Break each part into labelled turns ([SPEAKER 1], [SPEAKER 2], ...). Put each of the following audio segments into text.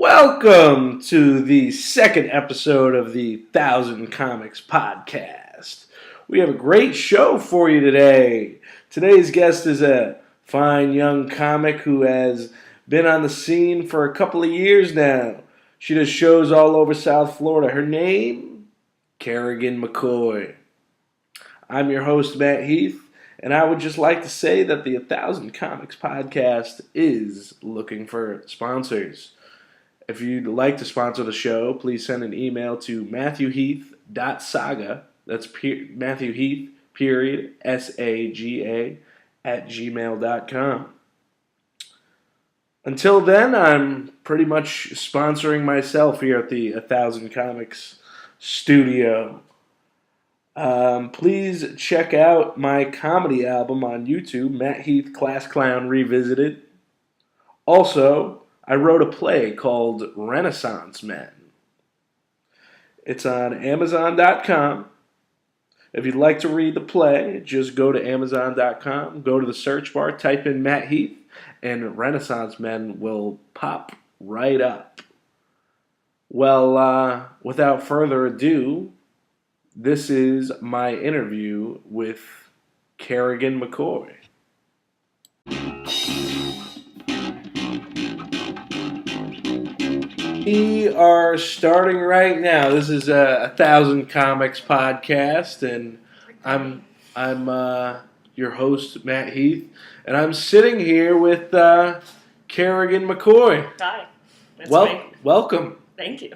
[SPEAKER 1] Welcome to the second episode of the 1000 Comics podcast. We have a great show for you today. Today's guest is a fine young comic who has been on the scene for a couple of years now. She does shows all over South Florida. Her name, Kerigan McCoy. I'm your host, Matt Heath, and I would just like to say that the 1000 Comics podcast is looking for sponsors. If you'd like to sponsor the show, please send an email to matthewheath.saga, that's Matthew Heath, period, S-A-G-A, @gmail.com. Until then, I'm pretty much sponsoring myself here at the 1000 Comics studio. Please check out my comedy album on YouTube, Matt Heath Class Clown Revisited. Also, I wrote a play called Renaissance Men. It's on Amazon.com. If you'd like to read the play, just go to Amazon.com, go to the search bar, type in Matt Heath, and Renaissance Men will pop right up. Well, without further ado, this is my interview with Kerigan McCoy. We are starting right now. This is a 1000 Comics podcast, and I'm your host, Matt Heath, and I'm sitting here with Kerigan McCoy.
[SPEAKER 2] Hi.
[SPEAKER 1] Welcome.
[SPEAKER 2] Thank you.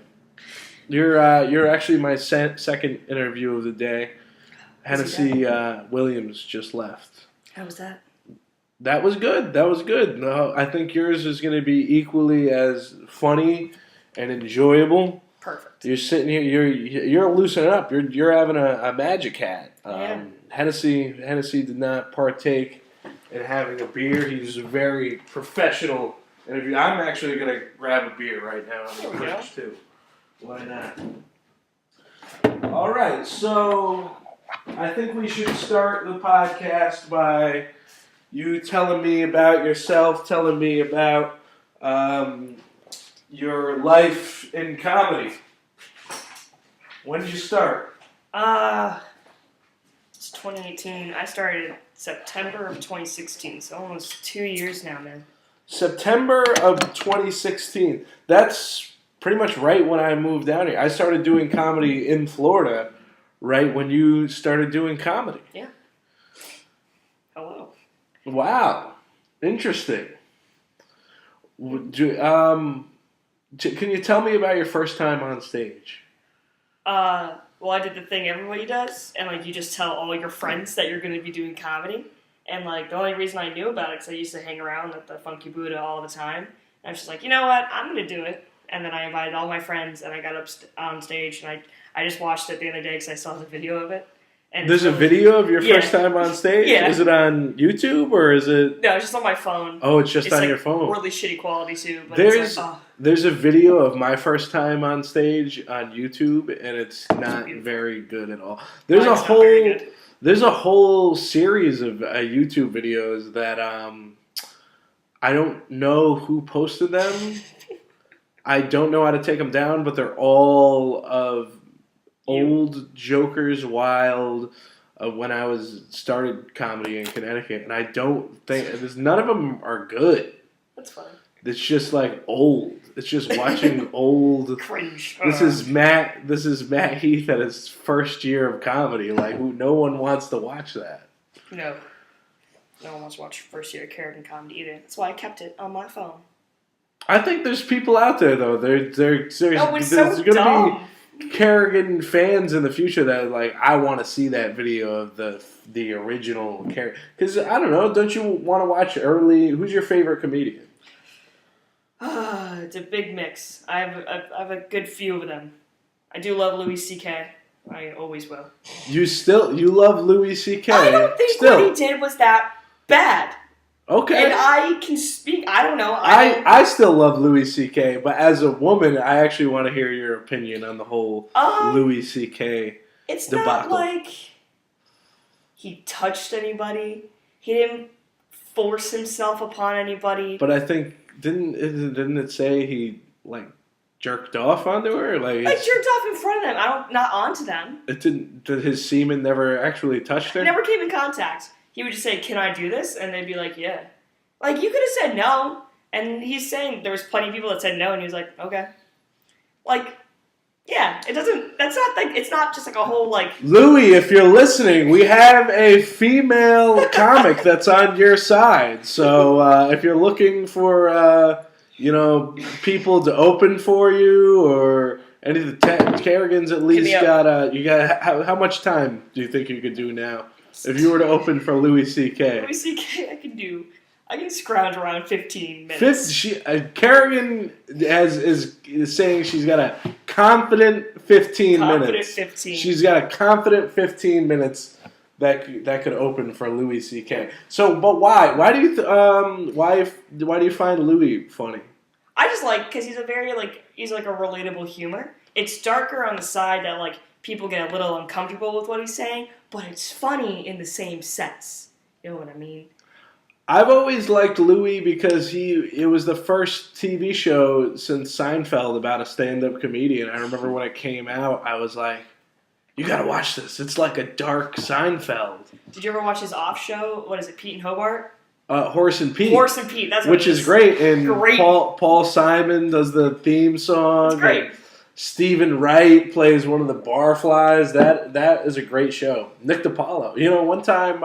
[SPEAKER 1] You're actually my second interview of the day. Hennessy Williams just left.
[SPEAKER 2] How was that?
[SPEAKER 1] That was good. No, I think yours is going to be equally as funny and enjoyable.
[SPEAKER 2] Perfect.
[SPEAKER 1] You're sitting here. You're loosening up. You're having a magic hat.
[SPEAKER 2] Yeah.
[SPEAKER 1] Hennessy did not partake in having a beer. He's a very professional interview. I'm actually going to grab a beer right now on the fridge too. Why not? All right. So I think we should start the podcast by you telling me about yourself, telling me about your life in comedy. When did you start?
[SPEAKER 2] It's 2018. I started September of 2016, so almost 2 years now, man.
[SPEAKER 1] September of 2016. That's pretty much right when I moved down here. I started doing comedy in Florida right when you started doing comedy.
[SPEAKER 2] Yeah. Hello.
[SPEAKER 1] Wow. Interesting. Can you tell me about your first time on stage?
[SPEAKER 2] Well, I did the thing everybody does, and you just tell all your friends that you're going to be doing comedy. And the only reason I knew about it is I used to hang around at the Funky Buddha all the time. And I was just like, you know what, I'm going to do it. And then I invited all my friends, and I got up on stage, and I just watched it the other day because I saw the video of it. And
[SPEAKER 1] there's a video of your first time on stage?
[SPEAKER 2] Yeah.
[SPEAKER 1] Is it on YouTube or is it?
[SPEAKER 2] No, it's just on my phone.
[SPEAKER 1] Oh, it's just on your phone.
[SPEAKER 2] Really shitty quality too. But
[SPEAKER 1] there's a video of my first time on stage on YouTube, and it's not very good at all. There's a whole series of YouTube videos that I don't know who posted them. I don't know how to take them down, but they're all of old Jokers Wild of when I started comedy in Connecticut, and I don't think none of them are good.
[SPEAKER 2] That's fine.
[SPEAKER 1] It's just old. It's just watching old
[SPEAKER 2] cringe.
[SPEAKER 1] This is Matt Heath at his first year of comedy. No one wants to watch that.
[SPEAKER 2] No one wants to watch first year of Kerigan comedy either. That's why I kept it on my phone. I
[SPEAKER 1] think there's people out there though. There's going to be Kerrigan fans in the future that I want to see that video of the original Kerrigan. Because I don't know, don't you want to watch early? Who's your favorite comedian?
[SPEAKER 2] It's a big mix. I have a good few of them. I do love Louis C.K. I always will. You
[SPEAKER 1] love Louis C.K.
[SPEAKER 2] I don't think what he did was that bad.
[SPEAKER 1] Okay.
[SPEAKER 2] And I can speak, I don't know.
[SPEAKER 1] I still love Louis C.K., but as a woman, I actually want to hear your opinion on the whole Louis C.K.
[SPEAKER 2] It's
[SPEAKER 1] debacle.
[SPEAKER 2] Not like he touched anybody. He didn't force himself upon anybody.
[SPEAKER 1] But I think, didn't it say he like jerked off onto her?
[SPEAKER 2] Like jerked off in front of them. Not onto them.
[SPEAKER 1] It didn't. Did his semen never actually touch her?
[SPEAKER 2] He never came in contact. He would just say, "Can I do this?" And they'd be like, "Yeah." Like you could have said no, and he's saying there was plenty of people that said no, and he was like, "Okay." Like, yeah, it doesn't. That's not like it's not just like a whole like.
[SPEAKER 1] Louis, if you're listening, we have a female comic that's on your side. So if you're looking for people to open for you or any of the Kerrigan's at least got how much time do you think you could do now if you were to open for Louis C.K.?
[SPEAKER 2] Louis C.K. I can scrounge around 15 minutes.
[SPEAKER 1] Kerrigan is saying she's got a confident 15 minutes.
[SPEAKER 2] 15.
[SPEAKER 1] She's got a confident 15 minutes that could open for Louis C.K. So, but why? Why do you find Louis funny?
[SPEAKER 2] I just like because he's he's like a relatable humor. It's darker on the side that like people get a little uncomfortable with what he's saying, but it's funny in the same sense. You know what I mean?
[SPEAKER 1] I've always liked Louis because it was the first TV show since Seinfeld about a stand-up comedian. I remember when it came out, I was like, you gotta watch this. It's like a dark Seinfeld.
[SPEAKER 2] Did you ever watch his off show? What is it, Pete and Hobart?
[SPEAKER 1] Horace and Pete.
[SPEAKER 2] Horace and Pete, that's what
[SPEAKER 1] which
[SPEAKER 2] it is.
[SPEAKER 1] Is great. And
[SPEAKER 2] great.
[SPEAKER 1] Paul Simon does the theme song.
[SPEAKER 2] It's great.
[SPEAKER 1] Stephen Wright plays one of the barflies. That is a great show. Nick DiPaolo. One time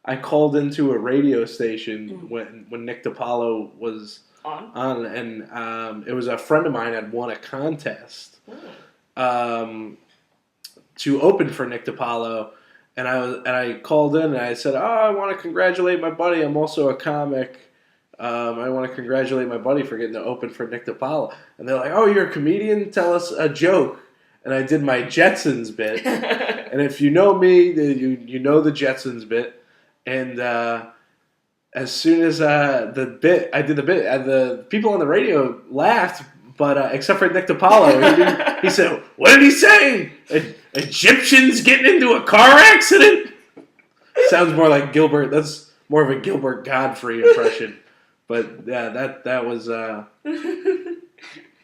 [SPEAKER 1] I called into a radio station when Nick DiPaolo was on and it was a friend of mine had won a contest to open for Nick DiPaolo, and I called in and I said, I want to congratulate my buddy. I'm also a comic. I want to congratulate my buddy for getting to open for Nick DiPaolo. And they're like, oh, you're a comedian? Tell us a joke. And I did my Jetsons bit. And if you know me, you know the Jetsons bit. And as soon as I did the bit, the people on the radio laughed, but except for Nick DiPaolo, he said, "What did he say? Egyptians getting into a car accident?" Sounds more like Gilbert. That's more of a Gilbert Godfrey impression. But yeah, that was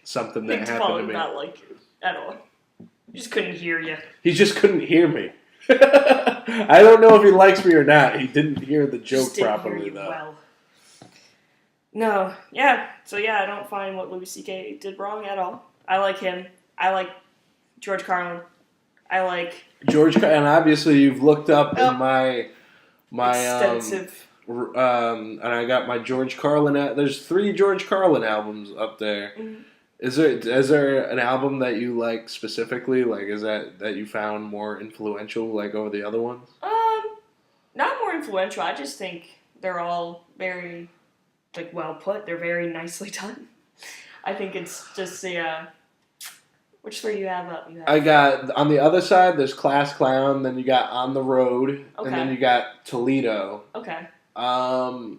[SPEAKER 1] something that
[SPEAKER 2] Nick
[SPEAKER 1] happened to
[SPEAKER 2] DiPaolo
[SPEAKER 1] me.
[SPEAKER 2] not like you at all. He just couldn't hear you.
[SPEAKER 1] He just couldn't hear me. I don't know if he likes me or not. He didn't hear the joke properly, though.
[SPEAKER 2] Well. No, yeah. So yeah, I don't find what Louis C.K. did wrong at all. I like him. I like George Carlin. I like
[SPEAKER 1] George, and obviously you've looked up in my
[SPEAKER 2] extensive.
[SPEAKER 1] And I got my George Carlin. There's 3 George Carlin albums up there.
[SPEAKER 2] Mm-hmm.
[SPEAKER 1] Is there an album that you like specifically? Like, is that you found more influential, like over the other ones?
[SPEAKER 2] Not more influential. I just think they're all very, like, well put. They're very nicely done. I think it's just the. Which 3 do you have up?
[SPEAKER 1] I got on the other side. There's Class Clown. Then you got On the Road,
[SPEAKER 2] okay.
[SPEAKER 1] And then you got Toledo.
[SPEAKER 2] Okay.
[SPEAKER 1] I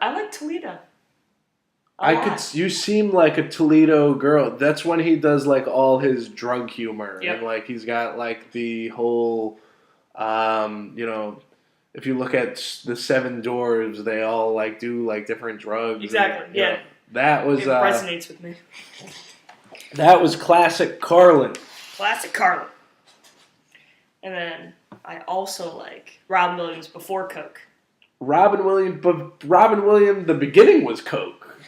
[SPEAKER 2] like Toledo.
[SPEAKER 1] You seem like a Toledo girl. That's when he does like all his drug humor.
[SPEAKER 2] Yep.
[SPEAKER 1] And like he's got like the whole if you look at the 7 Dwarves, they all like do like different drugs.
[SPEAKER 2] Exactly.
[SPEAKER 1] And,
[SPEAKER 2] yeah.
[SPEAKER 1] That was
[SPEAKER 2] it resonates with me.
[SPEAKER 1] That was classic Carlin.
[SPEAKER 2] Classic Carlin. And then I also like Robin Williams before Coke.
[SPEAKER 1] Robin Williams, the beginning was Coke.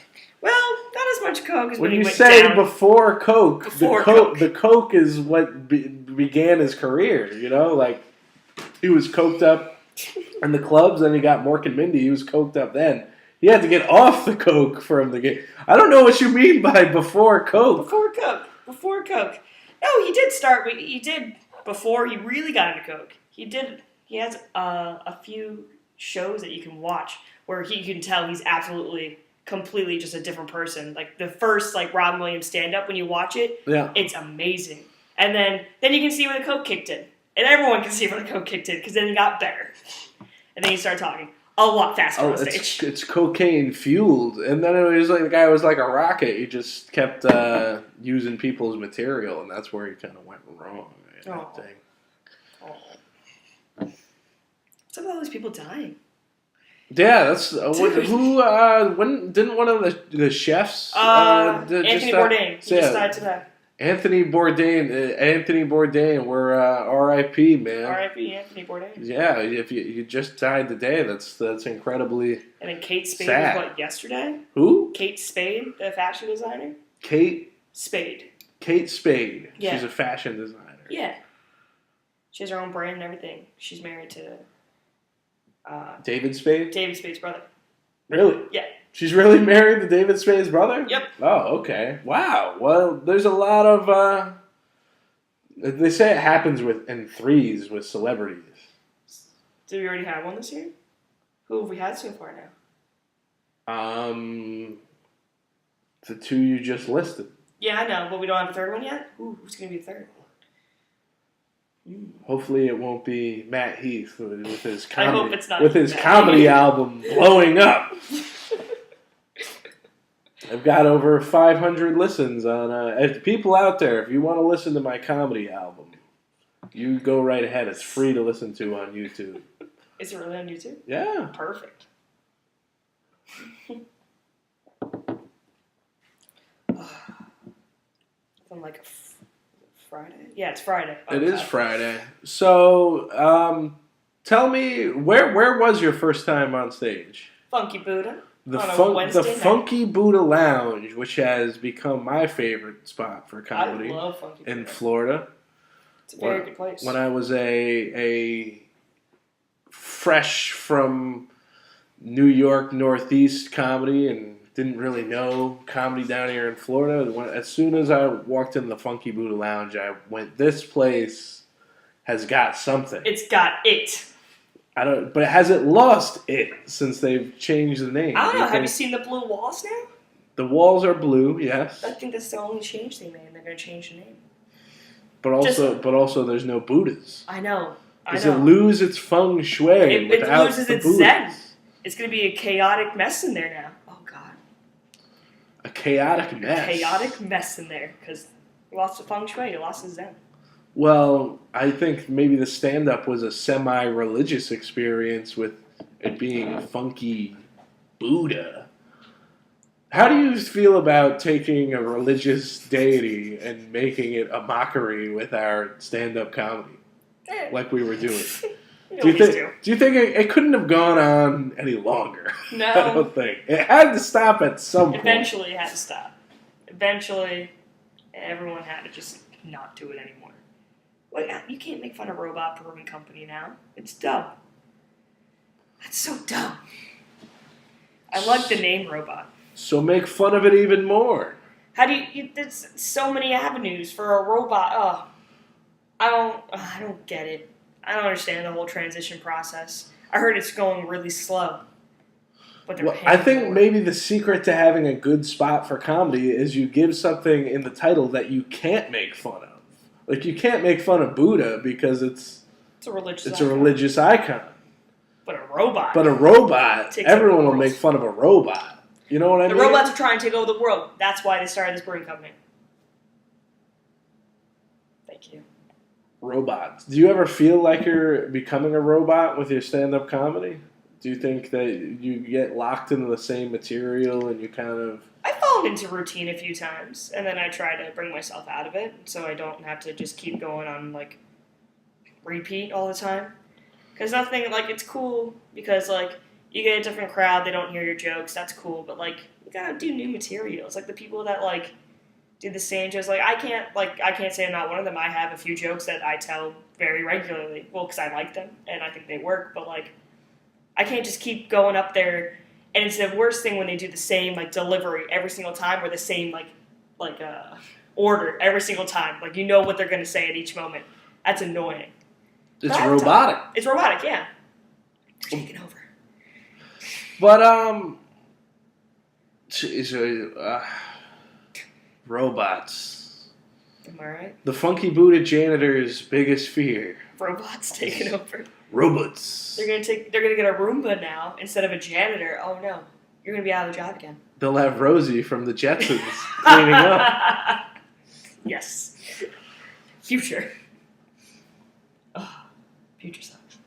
[SPEAKER 2] Well, not as much Coke as
[SPEAKER 1] when
[SPEAKER 2] he
[SPEAKER 1] you
[SPEAKER 2] went
[SPEAKER 1] say
[SPEAKER 2] down.
[SPEAKER 1] before Coke,
[SPEAKER 2] Coke.
[SPEAKER 1] The Coke is what began his career. Like he was coked up in the clubs, and he got Mork and Mindy. He was coked up then. He had to get off the Coke for him to get. I don't know what you mean by before Coke.
[SPEAKER 2] Before Coke. No, he did start. He did before he really got into Coke. He has a few shows that you can watch where you can tell he's absolutely, completely just a different person. Like the first Robin Williams stand up, when you watch it, It's amazing. And then you can see where the Coke kicked in, and everyone can see where the Coke kicked in because then he got better, and then he started talking a lot faster on stage.
[SPEAKER 1] It's cocaine fueled, and then it was like the guy was like a rocket. He just kept using people's material, and that's where he kind of went wrong. I think.
[SPEAKER 2] What's up with all these people dying?
[SPEAKER 1] Yeah, that's when didn't one of the chefs
[SPEAKER 2] Anthony Bourdain. He just died today.
[SPEAKER 1] Anthony Bourdain, we're R.I.P. man.
[SPEAKER 2] R.I.P. Anthony Bourdain.
[SPEAKER 1] Yeah, if you just died today, that's incredibly.
[SPEAKER 2] And then Kate Spade
[SPEAKER 1] sad.
[SPEAKER 2] was what, yesterday?
[SPEAKER 1] Who?
[SPEAKER 2] Kate Spade, the fashion designer.
[SPEAKER 1] Kate
[SPEAKER 2] Spade.
[SPEAKER 1] Yeah. She's a fashion designer.
[SPEAKER 2] Yeah. She has her own brand and everything. She's married to
[SPEAKER 1] David Spade?
[SPEAKER 2] David Spade's brother.
[SPEAKER 1] Really?
[SPEAKER 2] Yeah.
[SPEAKER 1] She's really married to David Spade's brother?
[SPEAKER 2] Yep.
[SPEAKER 1] Oh, okay. Wow. Well, there's a lot of they say it happens in threes with celebrities.
[SPEAKER 2] Did we already have one this year? Who have we had so far now?
[SPEAKER 1] The two you just listed.
[SPEAKER 2] Yeah, I know, but we don't have a third one yet? Ooh, who's going to be a third?
[SPEAKER 1] Hopefully it won't be Matt Heath with his comedy,
[SPEAKER 2] I hope it's not
[SPEAKER 1] with his
[SPEAKER 2] Matt
[SPEAKER 1] comedy
[SPEAKER 2] Heath.
[SPEAKER 1] album blowing up. I've got over 500 listens on. If people out there, if you want to listen to my comedy album, you go right ahead. It's free to listen to on YouTube.
[SPEAKER 2] Is it really on YouTube?
[SPEAKER 1] Yeah.
[SPEAKER 2] Perfect. On like a Friday? Yeah, it's Friday.
[SPEAKER 1] It is Friday. So, tell me, where was your first time on stage?
[SPEAKER 2] Funky Buddha.
[SPEAKER 1] The
[SPEAKER 2] Wednesday
[SPEAKER 1] Funky Buddha Lounge, which has become my favorite spot for comedy.
[SPEAKER 2] I love Funky Buddha.
[SPEAKER 1] In Florida.
[SPEAKER 2] It's a very good place.
[SPEAKER 1] When I was a fresh from New York Northeast comedy and didn't really know comedy down here in Florida, as soon as I walked in the Funky Buddha Lounge, I went, this place has got something.
[SPEAKER 2] It's got it.
[SPEAKER 1] But has it lost it since they've changed the name?
[SPEAKER 2] I don't know. Have you seen the blue walls now?
[SPEAKER 1] The walls are blue, yes.
[SPEAKER 2] I think that's the only change they made, and they're going to change the name.
[SPEAKER 1] But also, there's no Buddhas.
[SPEAKER 2] I know.
[SPEAKER 1] Does it lose its feng shui without
[SPEAKER 2] it loses
[SPEAKER 1] the
[SPEAKER 2] its
[SPEAKER 1] Buddhas?
[SPEAKER 2] zen. It's going to be a chaotic mess in there now. Oh, God.
[SPEAKER 1] A chaotic mess.
[SPEAKER 2] A chaotic mess in there, because you lost the feng shui, you lost the zen.
[SPEAKER 1] Well, I think maybe the stand-up was a semi-religious experience with it being funky Buddha. How do you feel about taking a religious deity and making it a mockery with our stand-up comedy, like we were doing? Do you think it couldn't have gone on any longer?
[SPEAKER 2] No.
[SPEAKER 1] I don't think. It had to stop at some point.
[SPEAKER 2] Eventually it had to stop. Eventually, everyone had to just not do it anymore. Like, you can't make fun of Robot Brewing Company now. It's dumb. That's so dumb. I like the name Robot.
[SPEAKER 1] So make fun of it even more.
[SPEAKER 2] How do you there's so many avenues for a robot. Oh, I don't get it. I don't understand the whole transition process. I heard it's going really slow. But
[SPEAKER 1] I think maybe the secret to having a good spot for comedy is you give something in the title that you can't make fun of. Like, you can't make fun of Buddha because it's a religious icon.
[SPEAKER 2] But a robot.
[SPEAKER 1] Everyone will make fun of a robot. You know what I mean?
[SPEAKER 2] The robots are trying to take over the world. That's why they started this brewing company. Thank you.
[SPEAKER 1] Robots. Do you ever feel like you're becoming a robot with your stand-up comedy? Do you think that you get locked into the same material and you kind of...
[SPEAKER 2] I've fallen into routine a few times, and then I try to bring myself out of it so I don't have to just keep going on, like, repeat all the time. Because nothing, like, it's cool because, like, you get a different crowd, they don't hear your jokes, that's cool, but, like, you gotta do new materials. Like, the people that, like, do the same jokes, like, I can't say I'm not one of them. I have a few jokes that I tell very regularly. Well, because I like them, and I think they work, but, like, I can't just keep going up there. And it's the worst thing when they do the same, like, delivery every single time or the same, order every single time. Like, you know what they're going to say at each moment. That's annoying.
[SPEAKER 1] It's robotic.
[SPEAKER 2] It's robotic, yeah. They're taking over.
[SPEAKER 1] But, robots.
[SPEAKER 2] Am I right?
[SPEAKER 1] The Funky Buddha janitor's biggest fear.
[SPEAKER 2] Robots taking over.
[SPEAKER 1] Robots.
[SPEAKER 2] They're gonna get a Roomba now instead of a janitor. Oh no, you're gonna be out of a job again.
[SPEAKER 1] They'll have Rosie from the Jetsons cleaning up.
[SPEAKER 2] Yes. Future. Oh, future sucks.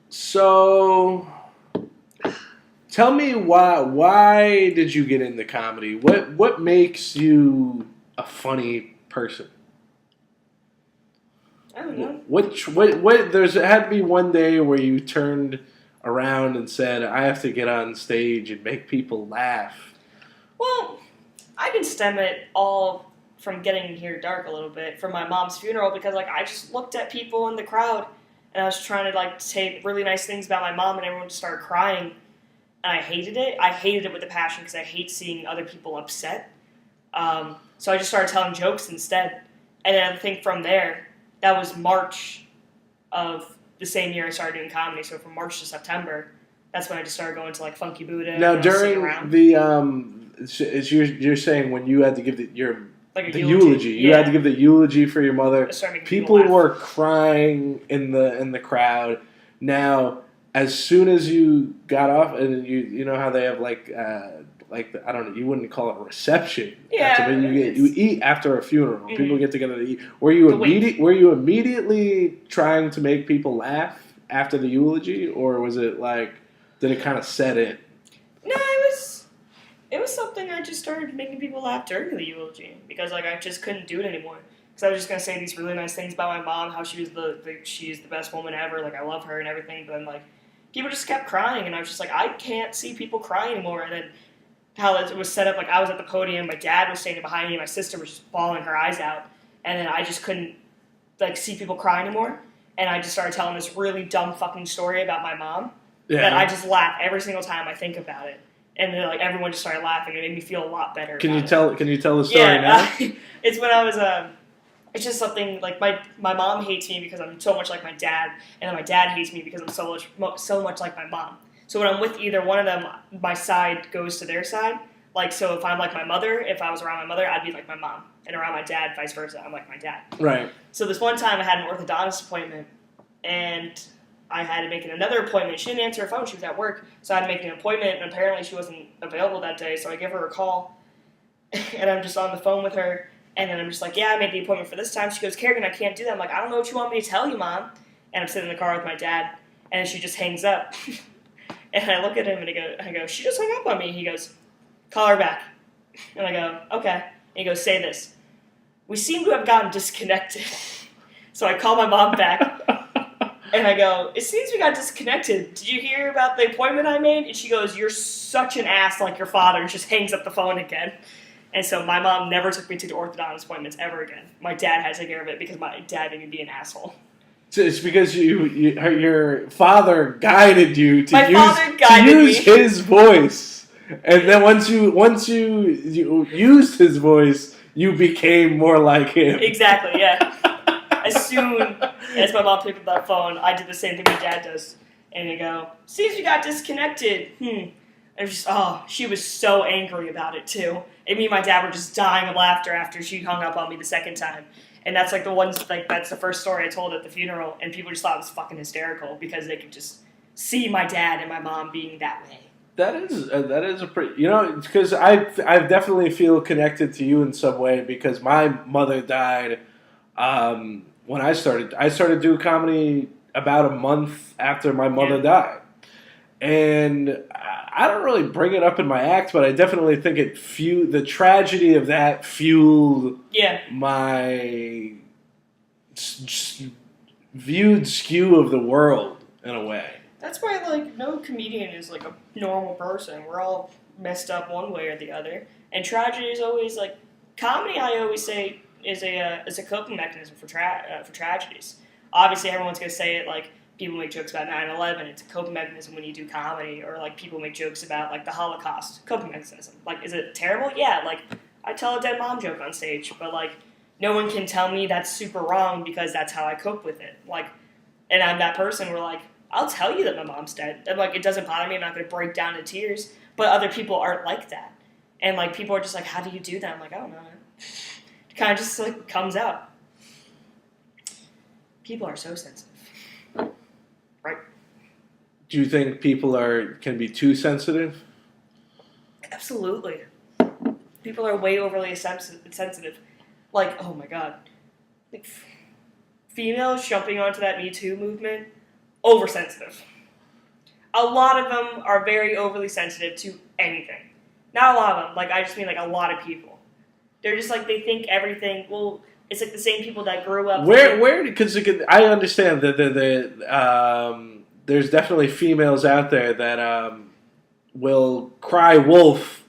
[SPEAKER 1] So, Tell me why did you get into comedy? What makes you a funny person?
[SPEAKER 2] I don't know.
[SPEAKER 1] What there's had to be one day where you turned around and said, I have to get on stage and make people laugh.
[SPEAKER 2] Well, I can stem it all from getting here dark a little bit from my mom's funeral because like I just looked at people in the crowd and I was trying to like say really nice things about my mom and everyone just started crying and I hated it. I hated it with a passion because I hate seeing other people upset. So I just started telling jokes instead. And then I think from there, that was March of the same year I started doing comedy. So from March to September, that's when I just started going to like Funky Buddha.
[SPEAKER 1] Now during the you're saying when you had to give the eulogy. You had to give the eulogy for your mother. People were crying in the crowd. Now, as soon as you got off, and you know how they have like I don't know, you wouldn't call it a reception.
[SPEAKER 2] Yeah,
[SPEAKER 1] but you eat after a funeral. Mm-hmm. People get together to eat. Were you immediately trying to make people laugh after the eulogy, or was it like did it kind of set in?
[SPEAKER 2] No, it was something I just started making people laugh during the eulogy because like I just couldn't do it anymore. Because I was just gonna say these really nice things about my mom, how she was she's the best woman ever, like I love her and everything. But then like people just kept crying, and I was just like I can't see people cry anymore. And then how it was set up, like I was at the podium, my dad was standing behind me, my sister was just bawling her eyes out, and then I just couldn't like see people cry anymore. And I just started telling this really dumb fucking story about my mom that I just laugh every single time I think about it. And then, like everyone just started laughing. It made me feel a lot better.
[SPEAKER 1] Can you tell the story now?
[SPEAKER 2] It's when I was it's just something like my mom hates me because I'm so much like my dad, and then my dad hates me because I'm so much like my mom. So when I'm with either one of them, my side goes to their side. Like so, if I'm like my mother, if I was around my mother, I'd be like my mom, and around my dad, vice versa, I'm like my dad.
[SPEAKER 1] Right.
[SPEAKER 2] So this one time, I had an orthodontist appointment, and I had to make another appointment. She didn't answer her phone. She was at work. So I had to make an appointment, and apparently she wasn't available that day. So I give her a call, and I'm just on the phone with her. And then I'm just like, yeah, I made the appointment for this time. She goes, Kerrigan, I can't do that. I'm like, I don't know what you want me to tell you, Mom. And I'm sitting in the car with my dad, and she just hangs up. And I look at him, and I go, she just hung up on me. He goes, call her back. And I go, okay. And he goes, say this. We seem to have gotten disconnected. So I call my mom back. And I go, it seems we got disconnected. Did you hear about the appointment I made? And she goes, you're such an ass like your father. And just hangs up the phone again. And so my mom never took me to the orthodontist appointments ever again. My dad had to take care of it because my dad made me be an asshole. So
[SPEAKER 1] it's because your father guided you to use his voice. And then once you used his voice, you became more like him.
[SPEAKER 2] Exactly, yeah. As soon as my mom picked up that phone, I did the same thing my dad does. And I go, seems we got disconnected. And she was so angry about it too. And me and my dad were just dying of laughter after she hung up on me the second time. And that's like that's the first story I told at the funeral. And people just thought it was fucking hysterical because they could just see my dad and my mom being that way.
[SPEAKER 1] That is a pretty, because I definitely feel connected to you in some way because my mother died when I started doing comedy about a month after my mother died. And I don't really bring it up in my act, but I definitely think the tragedy of that fueled my viewed skew of the world in a way.
[SPEAKER 2] That's why, like, no comedian is, like, a normal person. We're all messed up one way or the other. And tragedy is always, like, comedy, I always say, is a coping mechanism for tragedies. Obviously, everyone's going to say it, like, people make jokes about 9/11. It's a coping mechanism when you do comedy. Or, like, people make jokes about, like, the Holocaust. Coping mechanism. Like, is it terrible? Yeah, like, I tell a dead mom joke on stage. But, like, no one can tell me that's super wrong because that's how I cope with it. Like, and I'm that person where, like, I'll tell you that my mom's dead. And, like, it doesn't bother me. I'm not going to break down in tears. But other people aren't like that. And, like, people are just like, how do you do that? I'm like, I don't know. It kind of just, like, comes out. People are so sensitive. Right?
[SPEAKER 1] Do you think people can be too sensitive?
[SPEAKER 2] Absolutely. People are way overly sensitive. Like, oh, my God. Like, females jumping onto that Me Too movement, oversensitive. a lot of them are very overly sensitive to anything. Not a lot of them. Like, I just mean, like, a lot of people. They're just, like, they think everything, well, it's, like, the same people that grew up...
[SPEAKER 1] Because I understand that there's definitely females out there that will cry wolf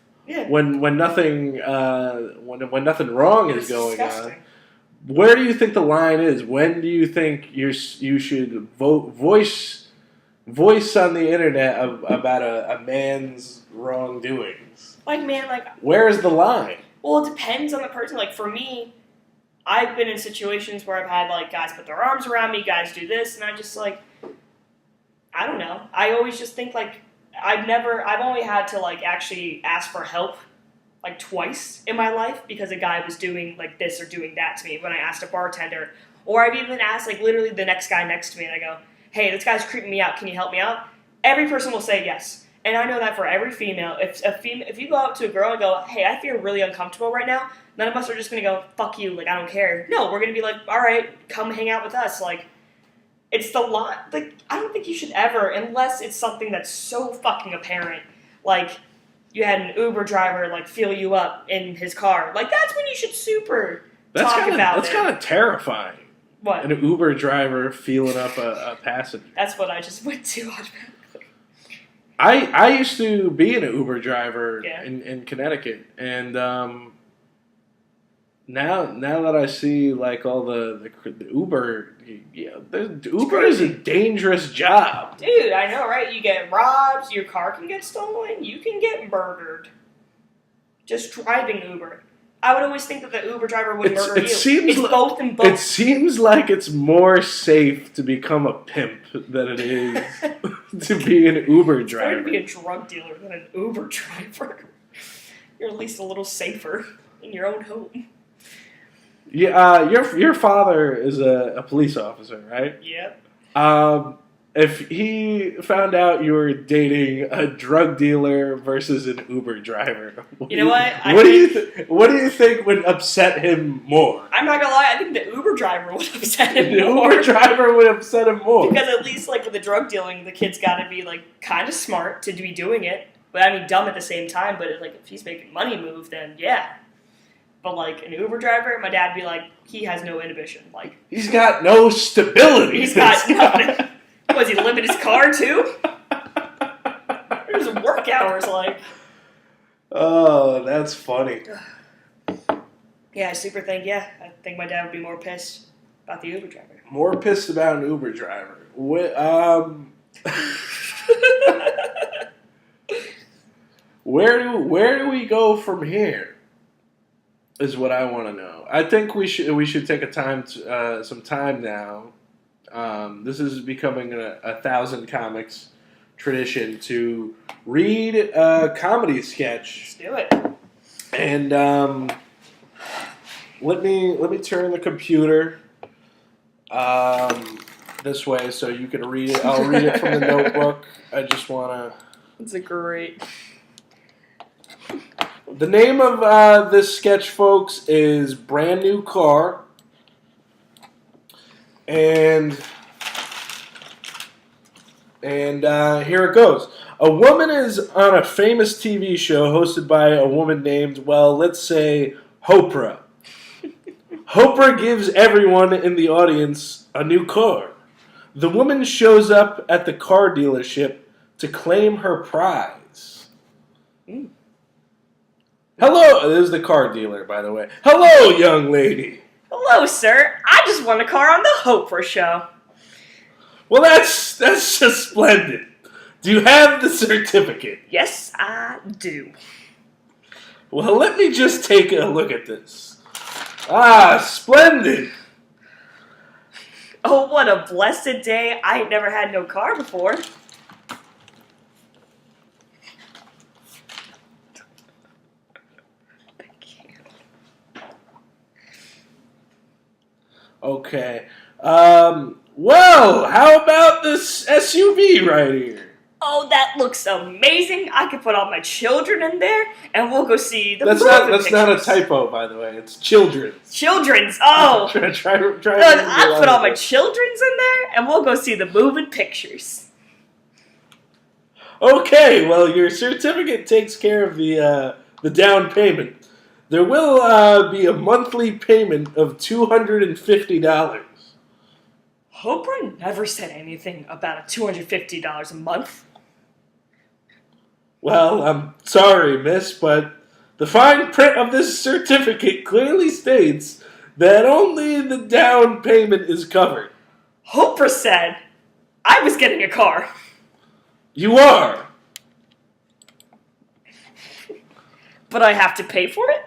[SPEAKER 1] when nothing wrong is going on. Where do you think the line is? When do you think you should voice on the internet about a man's wrongdoings?
[SPEAKER 2] Like, man, like...
[SPEAKER 1] Where is the line?
[SPEAKER 2] Well, it depends on the person. Like, for me, I've been in situations where I've had, like, guys put their arms around me, guys do this, and I just, like... I don't know. I always just think, like... I've only had to, like, actually ask for help, like, twice in my life because a guy was doing, like, this or doing that to me when I asked a bartender. Or I've even asked, like, literally the next guy next to me, and I go, hey, this guy's creeping me out. Can you help me out? Every person will say yes. And I know that for every female, if you go up to a girl and go, hey, I feel really uncomfortable right now, none of us are just going to go, fuck you, like, I don't care. No, we're going to be like, all right, come hang out with us. Like, it's the lot. Like, I don't think you should ever, unless it's something that's so fucking apparent. Like, you had an Uber driver, like, feel you up in his car. Like, that's when you should talk about it.
[SPEAKER 1] That's kind of terrifying.
[SPEAKER 2] What?
[SPEAKER 1] An Uber driver feeling up a passenger.
[SPEAKER 2] That's what I just went to automatically.
[SPEAKER 1] I used to be an Uber driver in Connecticut, and now that I see like all the Uber, Uber is a dangerous job.
[SPEAKER 2] Dude, I know, right? You get robbed, your car can get stolen, you can get murdered. Just driving Uber. I would always think that the Uber driver would murder you. It's both and both.
[SPEAKER 1] It seems like it's more safe to become a pimp than it is to be an Uber driver.
[SPEAKER 2] It's better to be a drug dealer than an Uber driver. You're at least a little safer in your own home.
[SPEAKER 1] Yeah, your father is a police officer, right?
[SPEAKER 2] Yep.
[SPEAKER 1] If he found out you were dating a drug dealer versus an Uber driver,
[SPEAKER 2] you know what?
[SPEAKER 1] What do you think would upset him more?
[SPEAKER 2] I'm not gonna lie. I think the Uber driver would upset him
[SPEAKER 1] more. The Uber driver would upset him more
[SPEAKER 2] because at least like with the drug dealing, the kid's got to be like kind of smart to be doing it, but I mean dumb at the same time. But like if he's making money move, then yeah. But like an Uber driver, my dad'd be like, he has no inhibition. Like
[SPEAKER 1] he's got no stability.
[SPEAKER 2] He's got nothing. Was he live in his car too? What his work hours like?
[SPEAKER 1] Oh, that's funny.
[SPEAKER 2] Yeah, I super think. Yeah, I think my dad would be more pissed about the Uber driver.
[SPEAKER 1] More pissed about an Uber driver. Where do we go from here? Is what I want to know. I think we should take some time now. This is becoming a 1,000 Comics tradition to read a comedy sketch.
[SPEAKER 2] Let's do it.
[SPEAKER 1] And let me turn the computer this way so you can read it. I'll read it from the notebook. I just want to...
[SPEAKER 2] It's a great...
[SPEAKER 1] The name of this sketch, folks, is Brand New Car. And here it goes. A woman is on a famous TV show hosted by a woman named, well, let's say, Oprah. Oprah gives everyone in the audience a new car. The woman shows up at the car dealership to claim her prize. Hello, this is the car dealer, by the way. Hello, young lady.
[SPEAKER 2] Hello, sir. I just won a car on the Oprah show.
[SPEAKER 1] Well, that's just splendid. Do you have the certificate?
[SPEAKER 2] Yes, I do.
[SPEAKER 1] Well, let me just take a look at this. Ah, splendid.
[SPEAKER 2] Oh, what a blessed day. I ain't never had no car before.
[SPEAKER 1] Okay. Well, how about this SUV right here?
[SPEAKER 2] Oh, that looks amazing. I could put all my children in there, and we'll go see the
[SPEAKER 1] That's not a typo, by the way. It's children's.
[SPEAKER 2] Children's? Oh.
[SPEAKER 1] try
[SPEAKER 2] I put all my children's in there, and we'll go see the moving pictures.
[SPEAKER 1] Okay, well, your certificate takes care of the down payment. There will be a monthly payment of $250.
[SPEAKER 2] Oprah never said anything about a $250 a month.
[SPEAKER 1] Well, I'm sorry, miss, but the fine print of this certificate clearly states that only the down payment is covered.
[SPEAKER 2] Oprah said I was getting a car.
[SPEAKER 1] You are.
[SPEAKER 2] But I have to pay for it?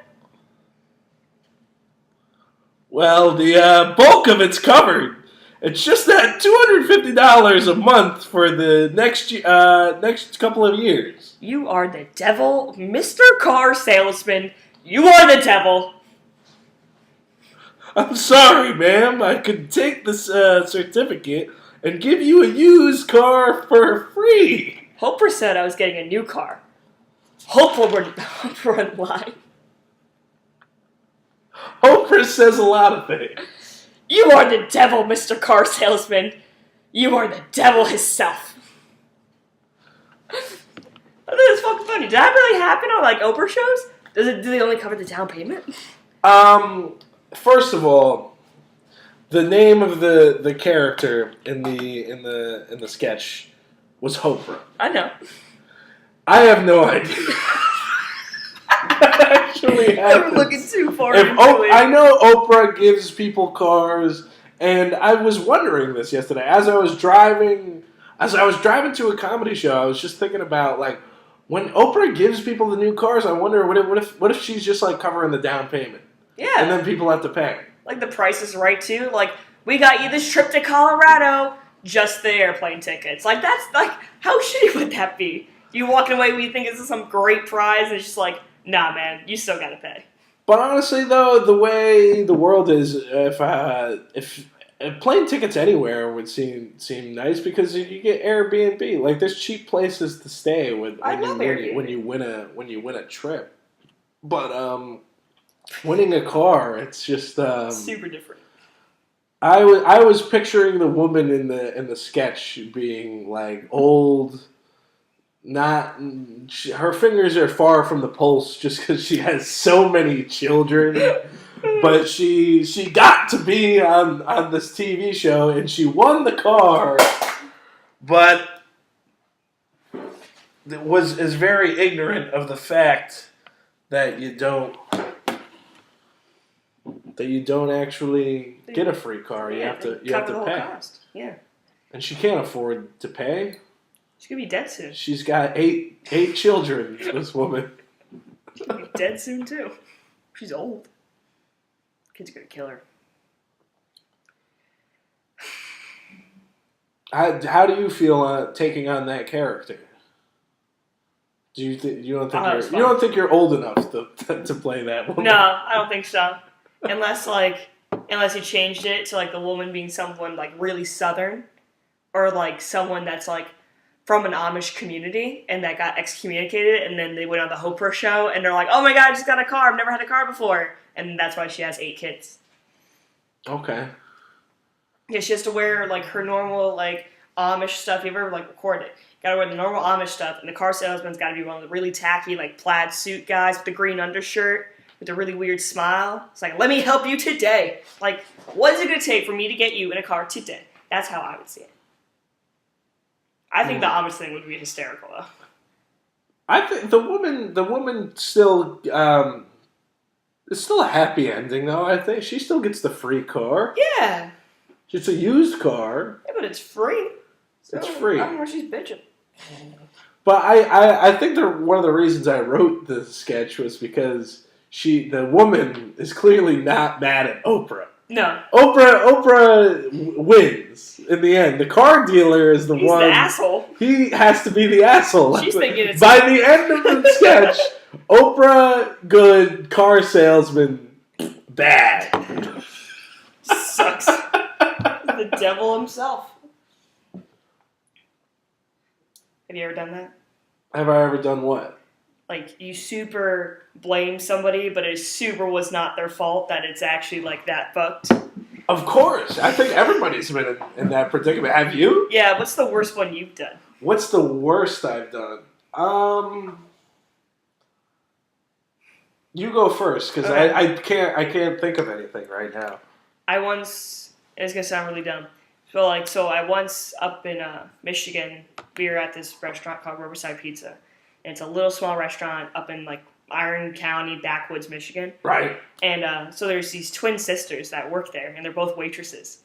[SPEAKER 1] Well, the bulk of it's covered. It's just that $250 a month for the next couple of years.
[SPEAKER 2] You are the devil, Mr. Car Salesman. You are the devil.
[SPEAKER 1] I'm sorry, ma'am. I could take this certificate and give you a used car for free.
[SPEAKER 2] Oprah said I was getting a new car. Oprah would lie.
[SPEAKER 1] Oprah says a lot of things.
[SPEAKER 2] You are the devil, Mr. Car Salesman. You are the devil himself. I think it's fucking funny. Did that really happen on like Oprah shows? Do they only cover the down payment?
[SPEAKER 1] First of all, the name of the character in the sketch was Oprah.
[SPEAKER 2] I know.
[SPEAKER 1] I have no idea. That actually happens.
[SPEAKER 2] I'm looking too far into it.
[SPEAKER 1] I know Oprah gives people cars, and I was wondering this yesterday as I was driving to a comedy show. I was just thinking about like when Oprah gives people the new cars. I wonder what if she's just like covering the down payment.
[SPEAKER 2] Yeah.
[SPEAKER 1] And then people have to pay.
[SPEAKER 2] Like the price is right too. Like we got you this trip to Colorado, just the airplane tickets. Like that's like how shitty would that be? You walking away when you think this is some great prize, and it's just like, nah, man, you still gotta pay.
[SPEAKER 1] But honestly, though, the way the world is, if plane tickets anywhere would seem nice because you get Airbnb. Like there's cheap places to stay when you win a trip. But winning a car, it's just
[SPEAKER 2] super different.
[SPEAKER 1] I was picturing the woman in the sketch being like old. Her fingers are far from the pulse just because she has so many children. But she got to be on this TV show and she won the car, but is very ignorant of the fact that you don't actually get a free car. You have to pay.
[SPEAKER 2] Cost. Yeah.
[SPEAKER 1] And she can't afford to pay.
[SPEAKER 2] She's gonna be dead soon.
[SPEAKER 1] She's got eight children, this woman.
[SPEAKER 2] She's gonna be dead soon too. She's old. Kid's gonna kill her.
[SPEAKER 1] How do you feel taking on that character? You don't think you're old enough to play that woman?
[SPEAKER 2] No, I don't think so. Unless he changed it to like the woman being someone like really southern, or like someone that's like from an Amish community and that got excommunicated, and then they went on the Oprah show and they're like, oh my god, I just got a car, I've never had a car before, and that's why she has 8 kids.
[SPEAKER 1] Okay.
[SPEAKER 2] Yeah, she has to wear like her normal like Amish stuff. You ever like record it? Gotta wear the normal Amish stuff, and the car salesman's gotta be one of the really tacky like plaid suit guys with the green undershirt with a really weird smile. It's like, let me help you today. Like, what is it gonna take for me to get you in a car today? That's how I would see it. I think the Amish thing would be hysterical, though.
[SPEAKER 1] I think the woman still it's still a happy ending, though. I think she still gets the free car.
[SPEAKER 2] Yeah.
[SPEAKER 1] It's a used car.
[SPEAKER 2] Yeah, but it's free. So
[SPEAKER 1] it's free.
[SPEAKER 2] I don't know where she's bitching.
[SPEAKER 1] But I think one of the reasons I wrote the sketch was because the woman is clearly not mad at Oprah.
[SPEAKER 2] No.
[SPEAKER 1] Oprah wins in the end. The car dealer is the one. He's the
[SPEAKER 2] asshole.
[SPEAKER 1] He has to be the asshole.
[SPEAKER 2] She's thinking it's
[SPEAKER 1] by the end of the sketch, Oprah good, car salesman bad.
[SPEAKER 2] Sucks. The devil himself. Have you ever done that?
[SPEAKER 1] Have I ever done what?
[SPEAKER 2] Like, you super blame somebody, but it super was not their fault, that it's actually, like, that fucked?
[SPEAKER 1] Of course. I think everybody's been in that predicament. Have you?
[SPEAKER 2] Yeah, what's the worst one you've done?
[SPEAKER 1] What's the worst I've done? You go first, because
[SPEAKER 2] Okay.
[SPEAKER 1] I can't think of anything right now.
[SPEAKER 2] It's gonna sound really dumb. So I once up in Michigan, we were at this restaurant called Riverside Pizza. And it's a little small restaurant up in like Iron County, backwoods Michigan.
[SPEAKER 1] Right.
[SPEAKER 2] And so there's these twin sisters that work there, and they're both waitresses.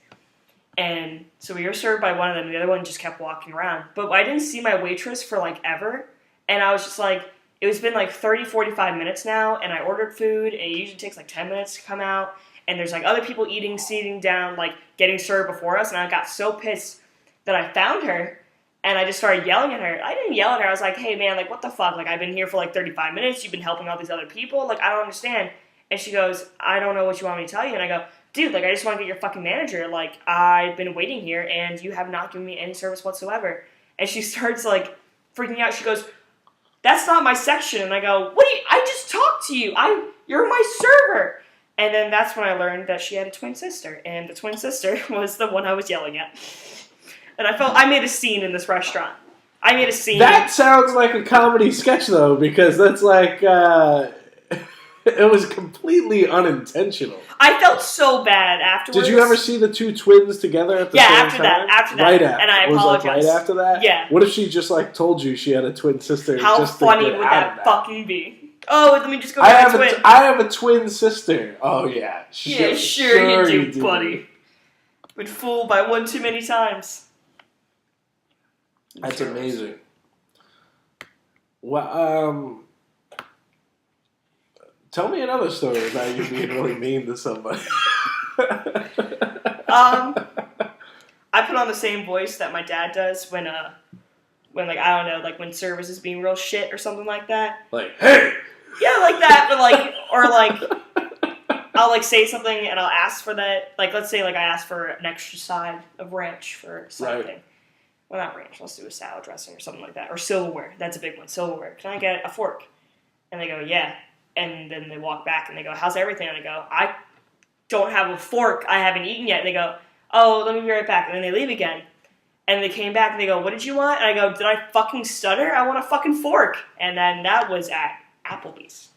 [SPEAKER 2] And so we were served by one of them, the other one just kept walking around. But I didn't see my waitress for like ever, and I was just like, it was been like 30, 45 minutes now, and I ordered food, and it usually takes like 10 minutes to come out, and there's like other people sitting down, like getting served before us, and I got so pissed that I found her, and I just started yelling at her. I didn't yell at her, I was like, hey man, like what the fuck, like I've been here for like 35 minutes, you've been helping all these other people, like I don't understand. And she goes, I don't know what you want me to tell you, and I go, dude, like I just want to get your fucking manager, like I've been waiting here, and you have not given me any service whatsoever. And she starts like freaking out, she goes, that's not my section. And I go, I just talked to you. You're my server. And then that's when I learned that she had a twin sister. And the twin sister was the one I was yelling at. And I made a scene in this restaurant. I made a scene.
[SPEAKER 1] That sounds like a comedy sketch, though, because that's like, it was completely unintentional.
[SPEAKER 2] I felt so bad afterwards.
[SPEAKER 1] Did you ever see the two twins together at the same time?
[SPEAKER 2] After that.
[SPEAKER 1] Right after.
[SPEAKER 2] And I
[SPEAKER 1] apologize.
[SPEAKER 2] apologize.
[SPEAKER 1] Like right after that?
[SPEAKER 2] Yeah.
[SPEAKER 1] What if she just like told you she had a twin sister?
[SPEAKER 2] How
[SPEAKER 1] just
[SPEAKER 2] funny
[SPEAKER 1] to get
[SPEAKER 2] would
[SPEAKER 1] out
[SPEAKER 2] that
[SPEAKER 1] of
[SPEAKER 2] fucking be? Oh, let me just go back to twin.
[SPEAKER 1] I have a twin sister. Oh, yeah.
[SPEAKER 2] Yeah, sure you do, buddy. Been fooled by one too many times.
[SPEAKER 1] That's amazing. Well, tell me another story about you being really mean to somebody.
[SPEAKER 2] I put on the same voice that my dad does when like I don't know, like when service is being real shit or something like that.
[SPEAKER 1] Like, hey.
[SPEAKER 2] Yeah, like that, but like, or like, I'll like say something and I'll ask for that. Like, let's say like I ask for an extra side of ranch for something. Well, not ranch. Let's do a salad dressing or something like that. Or silverware. That's a big one. Silverware. Can I get a fork? And they go, yeah. And then they walk back and they go, how's everything? And I go, I don't have a fork. I haven't eaten yet. And they go, oh, let me be right back. And then they leave again. And they came back and they go, what did you want? And I go, did I fucking stutter? I want a fucking fork. And then that was at Applebee's.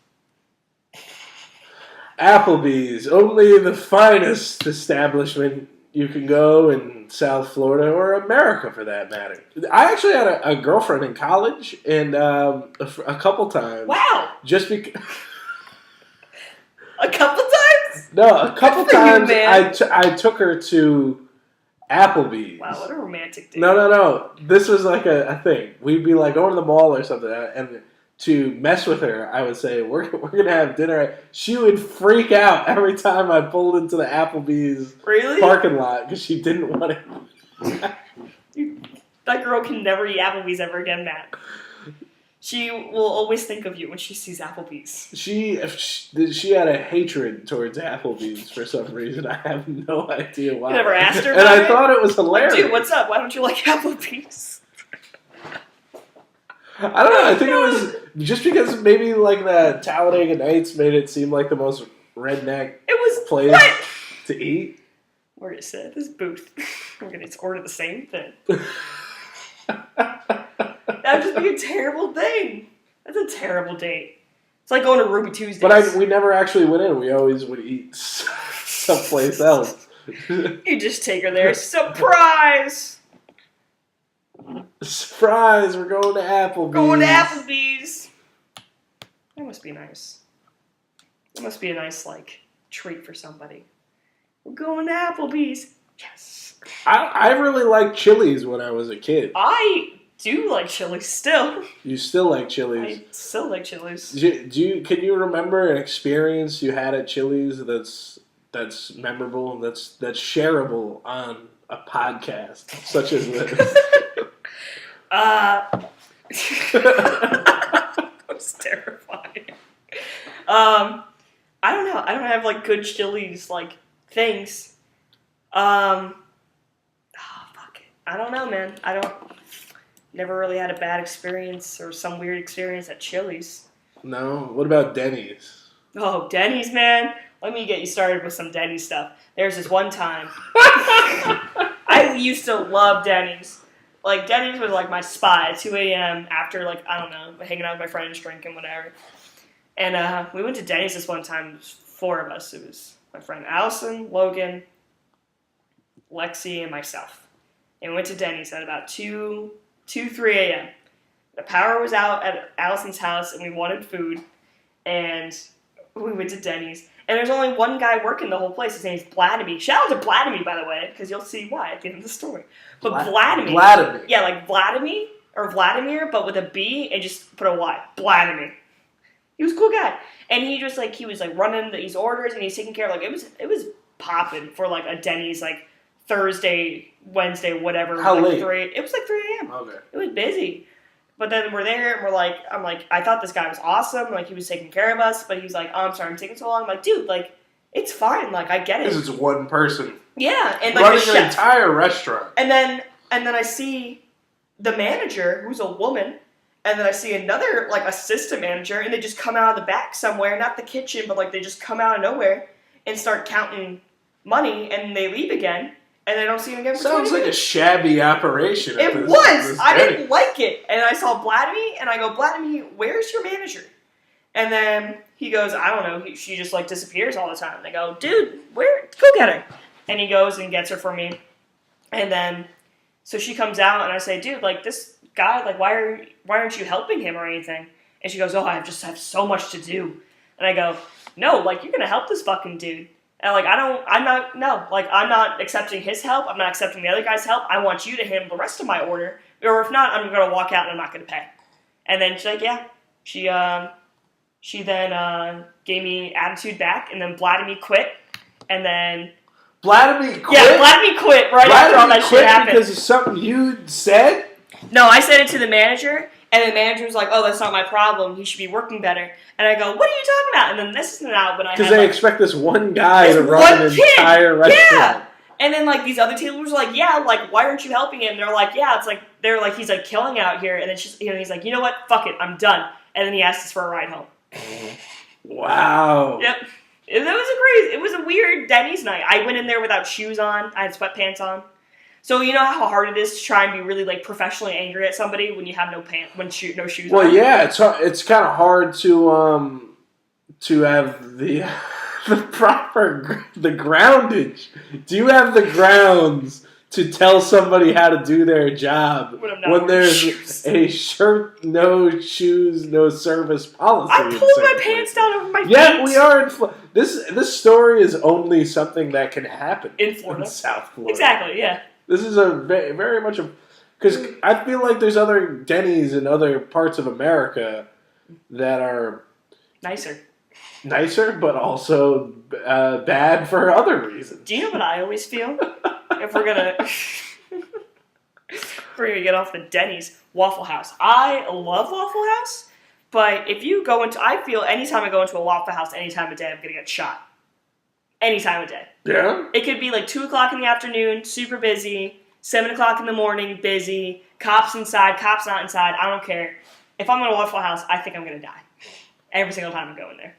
[SPEAKER 1] Applebee's. Only the finest establishment you can go in South Florida or America, for that matter. I actually had a girlfriend in college, and a couple times.
[SPEAKER 2] Wow.
[SPEAKER 1] Just because.
[SPEAKER 2] A couple times?
[SPEAKER 1] No, a couple
[SPEAKER 2] Good for
[SPEAKER 1] times.
[SPEAKER 2] you, man.
[SPEAKER 1] I took her to Applebee's.
[SPEAKER 2] Wow, what a romantic date.
[SPEAKER 1] No. This was like a thing. We'd be like going to the mall or something, and to mess with her, I would say, we're going to have dinner. She would freak out every time I pulled into the Applebee's parking lot because she didn't want it.
[SPEAKER 2] That girl can never eat Applebee's ever again, Matt. She will always think of you when she sees Applebee's.
[SPEAKER 1] She had a hatred towards Applebee's for some reason. I have no idea why.
[SPEAKER 2] You never asked her
[SPEAKER 1] about
[SPEAKER 2] it?
[SPEAKER 1] And I thought it was hilarious.
[SPEAKER 2] Like, dude, what's up? Why don't you like Applebee's?
[SPEAKER 1] I don't know. I think it was just because maybe like the Talladega Nights made it seem like the most redneck place to eat.
[SPEAKER 2] We're just at this booth. We're going to order the same thing. That would just be a terrible thing. That's a terrible date. It's like going to Ruby Tuesdays.
[SPEAKER 1] But we never actually went in. We always would eat someplace else.
[SPEAKER 2] You just take her there. Surprise!
[SPEAKER 1] Surprise! We're going to Applebee's.
[SPEAKER 2] Going to Applebee's. That must be nice. That must be a nice, like, treat for somebody. We're going to Applebee's. Yes.
[SPEAKER 1] I really liked Chili's when I was a kid.
[SPEAKER 2] I do like Chili's still.
[SPEAKER 1] You still like Chili's?
[SPEAKER 2] I still like Chili's.
[SPEAKER 1] Can you remember an experience you had at Chili's that's memorable and that's shareable on a podcast such as this?
[SPEAKER 2] That was terrifying. I don't know. I don't have like good Chili's like things. Fuck it. I don't know, man. Never really had a bad experience or some weird experience at Chili's.
[SPEAKER 1] No? What about Denny's?
[SPEAKER 2] Oh, Denny's, man. Let me get you started with some Denny's stuff. There's this one time. I used to love Denny's. Like, Denny's was, like, my spot at 2 a.m. after, like, I don't know, hanging out with my friends, drinking, whatever. And we went to Denny's this one time. It was 4 of us. It was my friend Allison, Logan, Lexi, and myself. And we went to Denny's at about 3 a.m. The power was out at Allison's house, and we wanted food. And we went to Denny's. And there's only one guy working the whole place. His name's Vladimir. Shout out to Vladimir, by the way, because you'll see why at the end of the story. But Vladimir. Yeah, like Vladimir, but with a B and just put a Y. Vladimir. He was a cool guy. And he was running these orders, and he's taking care of, like, it was popping for, like, a Denny's, like, Thursday, Wednesday, whatever.
[SPEAKER 1] How
[SPEAKER 2] like
[SPEAKER 1] late?
[SPEAKER 2] 3, it was like 3 a.m.
[SPEAKER 1] Okay.
[SPEAKER 2] It was busy. But then we're there, and I'm like, I thought this guy was awesome. Like, he was taking care of us, but he was like, oh, I'm sorry, I'm taking so long. I'm like, dude, like, it's fine. Like, I get it.
[SPEAKER 1] Because it's one person.
[SPEAKER 2] Yeah. And, like,
[SPEAKER 1] running an entire restaurant.
[SPEAKER 2] And then I see the manager, who's a woman, and then I see another, like, assistant manager, and they just come out of the back somewhere, not the kitchen, but, like, they just come out of nowhere and start counting money, and they leave again. And I don't see him again for
[SPEAKER 1] Sounds like a shabby operation.
[SPEAKER 2] It was. I didn't like it. And I saw Vladimir, and I go, Vladimir, where's your manager? And then he goes, I don't know. She just, like, disappears all the time. And I go, dude, go get her. And he goes and gets her for me. And then, so she comes out, and I say, dude, like, this guy, like, why aren't you helping him or anything? And she goes, oh, I just have so much to do. And I go, no, like, you're going to help this fucking dude. And, like, I'm not accepting his help. I'm not accepting the other guy's help. I want you to handle the rest of my order. Or if not, I'm going to walk out and I'm not going to pay. And then she's like, yeah. She then gave me attitude back, and then Vladimir quit. And then...
[SPEAKER 1] Vladimir quit?
[SPEAKER 2] Yeah, Vladimir quit after all that shit happened.
[SPEAKER 1] Because of something you said?
[SPEAKER 2] No, I said it to the manager. And the manager was like, oh, that's not my problem. He should be working better. And I go, what are you talking about? And then this is out when I had,
[SPEAKER 1] because they expect this one guy to run an entire restaurant.
[SPEAKER 2] Yeah. And then, like, these other tablers were like, yeah, like, why aren't you helping him? And they're like, yeah, it's like, he's like killing out here. And then he's like, you know what? Fuck it. I'm done. And then he asked us for a ride home.
[SPEAKER 1] Wow.
[SPEAKER 2] Yep. It was a weird Denny's night. I went in there without shoes on. I had sweatpants on. So you know how hard it is to try and be really, like, professionally angry at somebody when you have no shoes on?
[SPEAKER 1] Well, yeah, it's kind of hard to have the the groundage. Do you have the grounds to tell somebody how to do their job when there's shoes. A shirt, no shoes, no service policy?
[SPEAKER 2] I pulled my pants down over my feet.
[SPEAKER 1] Yeah, we are in this story is only something that can happen
[SPEAKER 2] in Florida,
[SPEAKER 1] in South Florida.
[SPEAKER 2] Exactly, yeah.
[SPEAKER 1] This is a very much because I feel like there's other Denny's in other parts of America that are nicer, but also bad for other reasons.
[SPEAKER 2] Do you know what I always feel? If we're gonna get off the Denny's, Waffle House. I love Waffle House, but if you go into, I feel anytime I go into a Waffle House, any time of day, I'm gonna get shot. Any time of day.
[SPEAKER 1] Yeah.
[SPEAKER 2] It could be like 2 o'clock in the afternoon, super busy. 7 o'clock in the morning, busy. Cops inside, cops not inside. I don't care. If I'm in a Waffle House, I think I'm gonna die every single time I'm going there.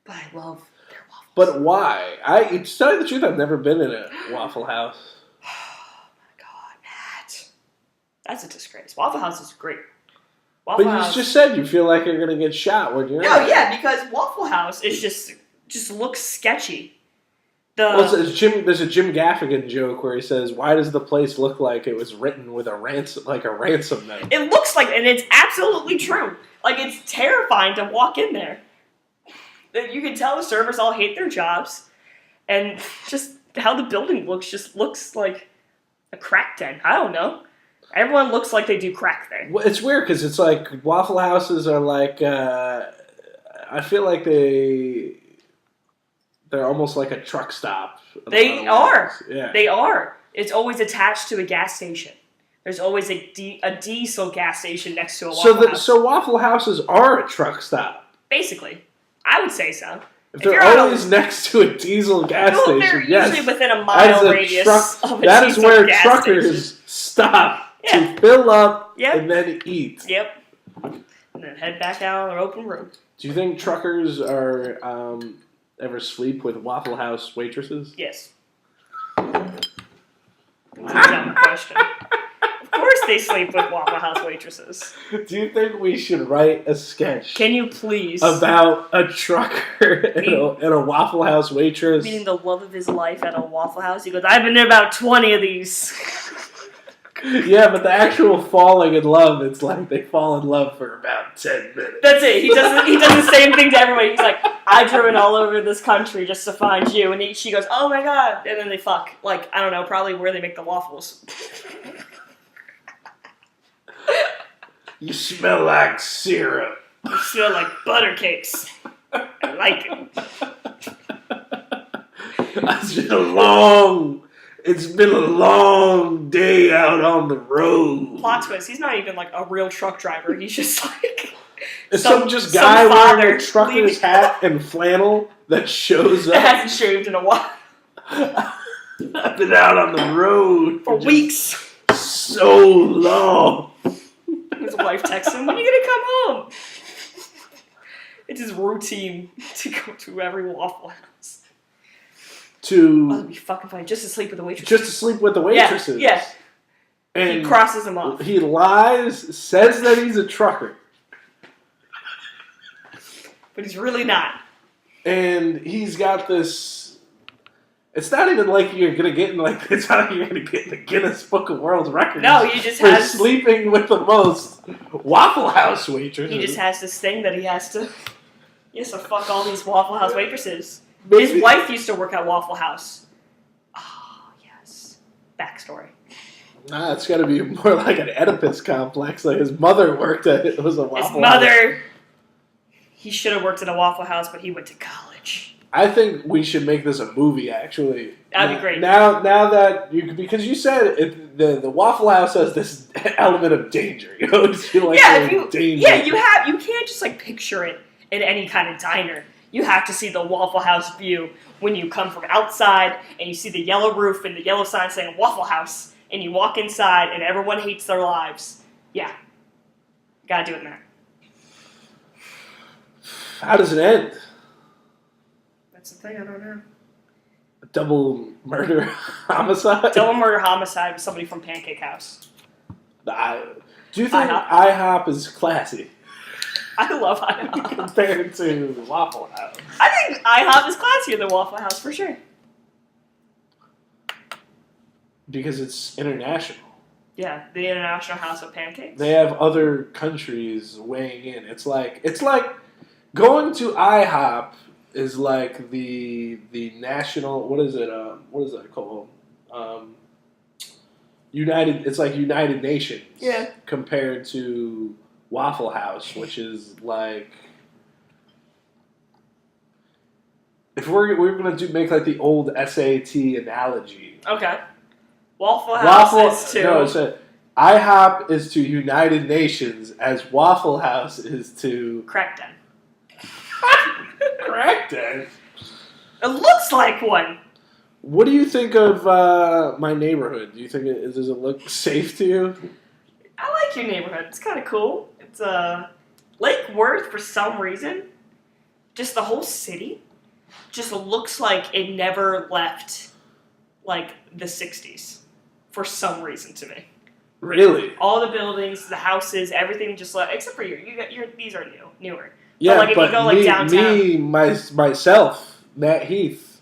[SPEAKER 2] But I love their waffles.
[SPEAKER 1] But why? To tell you the truth, I've never been in a Waffle House.
[SPEAKER 2] Oh my God, Matt. That's a disgrace. Waffle House is great.
[SPEAKER 1] But you just said you feel like you're gonna get shot when you're in.
[SPEAKER 2] No, yeah, because Waffle House is just looks sketchy.
[SPEAKER 1] There's a Jim Gaffigan joke where he says, "Why does the place look like it was written with a ransom note?"
[SPEAKER 2] It looks like, and it's absolutely true. Like, it's terrifying to walk in there. You can tell the servers all hate their jobs, and just how the building looks like a crack den. I don't know. Everyone looks like they do crack there.
[SPEAKER 1] Well, it's weird because it's like Waffle Houses are like. I feel like they're almost like a truck stop.
[SPEAKER 2] They are.
[SPEAKER 1] Yeah.
[SPEAKER 2] They are. It's always attached to a gas station. There's always a diesel gas station next to a Waffle House.
[SPEAKER 1] So Waffle Houses are a truck stop.
[SPEAKER 2] Basically. I would say so.
[SPEAKER 1] If they're always next to a diesel gas station,
[SPEAKER 2] they're
[SPEAKER 1] yes.
[SPEAKER 2] usually within a mile radius of a
[SPEAKER 1] that is where
[SPEAKER 2] gas
[SPEAKER 1] truckers
[SPEAKER 2] station.
[SPEAKER 1] Stop to fill up and then eat.
[SPEAKER 2] Yep. And then head back out on their open road.
[SPEAKER 1] Do you think truckers are ever sleep with Waffle House waitresses?
[SPEAKER 2] Yes. That's a dumb question. Of course they sleep with Waffle House waitresses.
[SPEAKER 1] Do you think we should write a sketch?
[SPEAKER 2] Can you please?
[SPEAKER 1] About a trucker and a Waffle House waitress.
[SPEAKER 2] Meeting the love of his life at a Waffle House. He goes, I've been there about 20 of these.
[SPEAKER 1] Yeah, but the actual falling in love, it's like they fall in love for about 10 minutes.
[SPEAKER 2] That's it. He does the same thing to everybody. He's like, I've driven all over this country just to find you. And she goes, oh my god. And then they fuck. Like, I don't know, probably where they make the waffles.
[SPEAKER 1] You smell like syrup.
[SPEAKER 2] You smell like butter cakes. I like
[SPEAKER 1] it. It's been a long day out on the road.
[SPEAKER 2] Plot twist, he's not even like a real truck driver. He's just like
[SPEAKER 1] it's some guy wearing a trucker's hat and flannel that shows up.
[SPEAKER 2] That hasn't shaved in a while.
[SPEAKER 1] I've been out on the road
[SPEAKER 2] for weeks.
[SPEAKER 1] So long.
[SPEAKER 2] His wife texts him, when are you gonna come home? It's his routine to go to every Waffle House. That'd be fucking funny. Just to sleep with the waitresses.
[SPEAKER 1] Just to sleep with the waitresses.
[SPEAKER 2] Yeah.
[SPEAKER 1] And
[SPEAKER 2] he crosses them off.
[SPEAKER 1] He lies, says that he's a trucker.
[SPEAKER 2] But he's really not.
[SPEAKER 1] And he's got this. It's not even like you're gonna get in it's not like you're gonna get in the Guinness Book of World Records.
[SPEAKER 2] No, he just
[SPEAKER 1] has sleeping with the most Waffle House waitresses.
[SPEAKER 2] He just has this thing that he has to fuck all these Waffle House waitresses. His wife used to work at Waffle House. Oh, yes. Backstory.
[SPEAKER 1] Nah, it's got to be more like an Oedipus complex. Like his mother worked at it. It was a Waffle House.
[SPEAKER 2] His mother. He should have worked at a Waffle House, but he went to college.
[SPEAKER 1] I think we should make this a movie. Actually,
[SPEAKER 2] that'd be great.
[SPEAKER 1] Now that because you said the Waffle House has this element of danger. You know, danger.
[SPEAKER 2] Yeah, you can't just like picture it in any kind of diner. You have to see the Waffle House view when you come from outside and you see the yellow roof and the yellow sign saying Waffle House, and you walk inside and everyone hates their lives. Yeah. Gotta do it, man.
[SPEAKER 1] How does it end?
[SPEAKER 2] That's the thing, I don't know.
[SPEAKER 1] Double murder homicide?
[SPEAKER 2] Double murder homicide with somebody from Pancake House.
[SPEAKER 1] Do you think IHOP is classy?
[SPEAKER 2] I love IHOP.
[SPEAKER 1] Compared to Waffle House.
[SPEAKER 2] I think IHOP is classier than Waffle House, for sure.
[SPEAKER 1] Because it's international.
[SPEAKER 2] Yeah, the International House of Pancakes.
[SPEAKER 1] They have other countries weighing in. It's like going to IHOP is like the national, what is that called? It's like United Nations.
[SPEAKER 2] Yeah. Compared
[SPEAKER 1] to Waffle House, which is like, if we're gonna make like the old SAT analogy.
[SPEAKER 2] Okay. Waffle House is to...
[SPEAKER 1] No, it's IHOP is to United Nations as Waffle House is to...
[SPEAKER 2] Crackdown.
[SPEAKER 1] Crackdown?
[SPEAKER 2] It looks like one.
[SPEAKER 1] What do you think of my neighborhood? Do you think does it look safe to you?
[SPEAKER 2] I like your neighborhood. It's kind of cool. It's Lake Worth, for some reason, just the whole city just looks like it never left like the 60s for some reason to me.
[SPEAKER 1] Really?
[SPEAKER 2] All the buildings, the houses, everything just like, except for these are newer.
[SPEAKER 1] Yeah,
[SPEAKER 2] but like if you go like downtown,
[SPEAKER 1] myself, Matt Heath,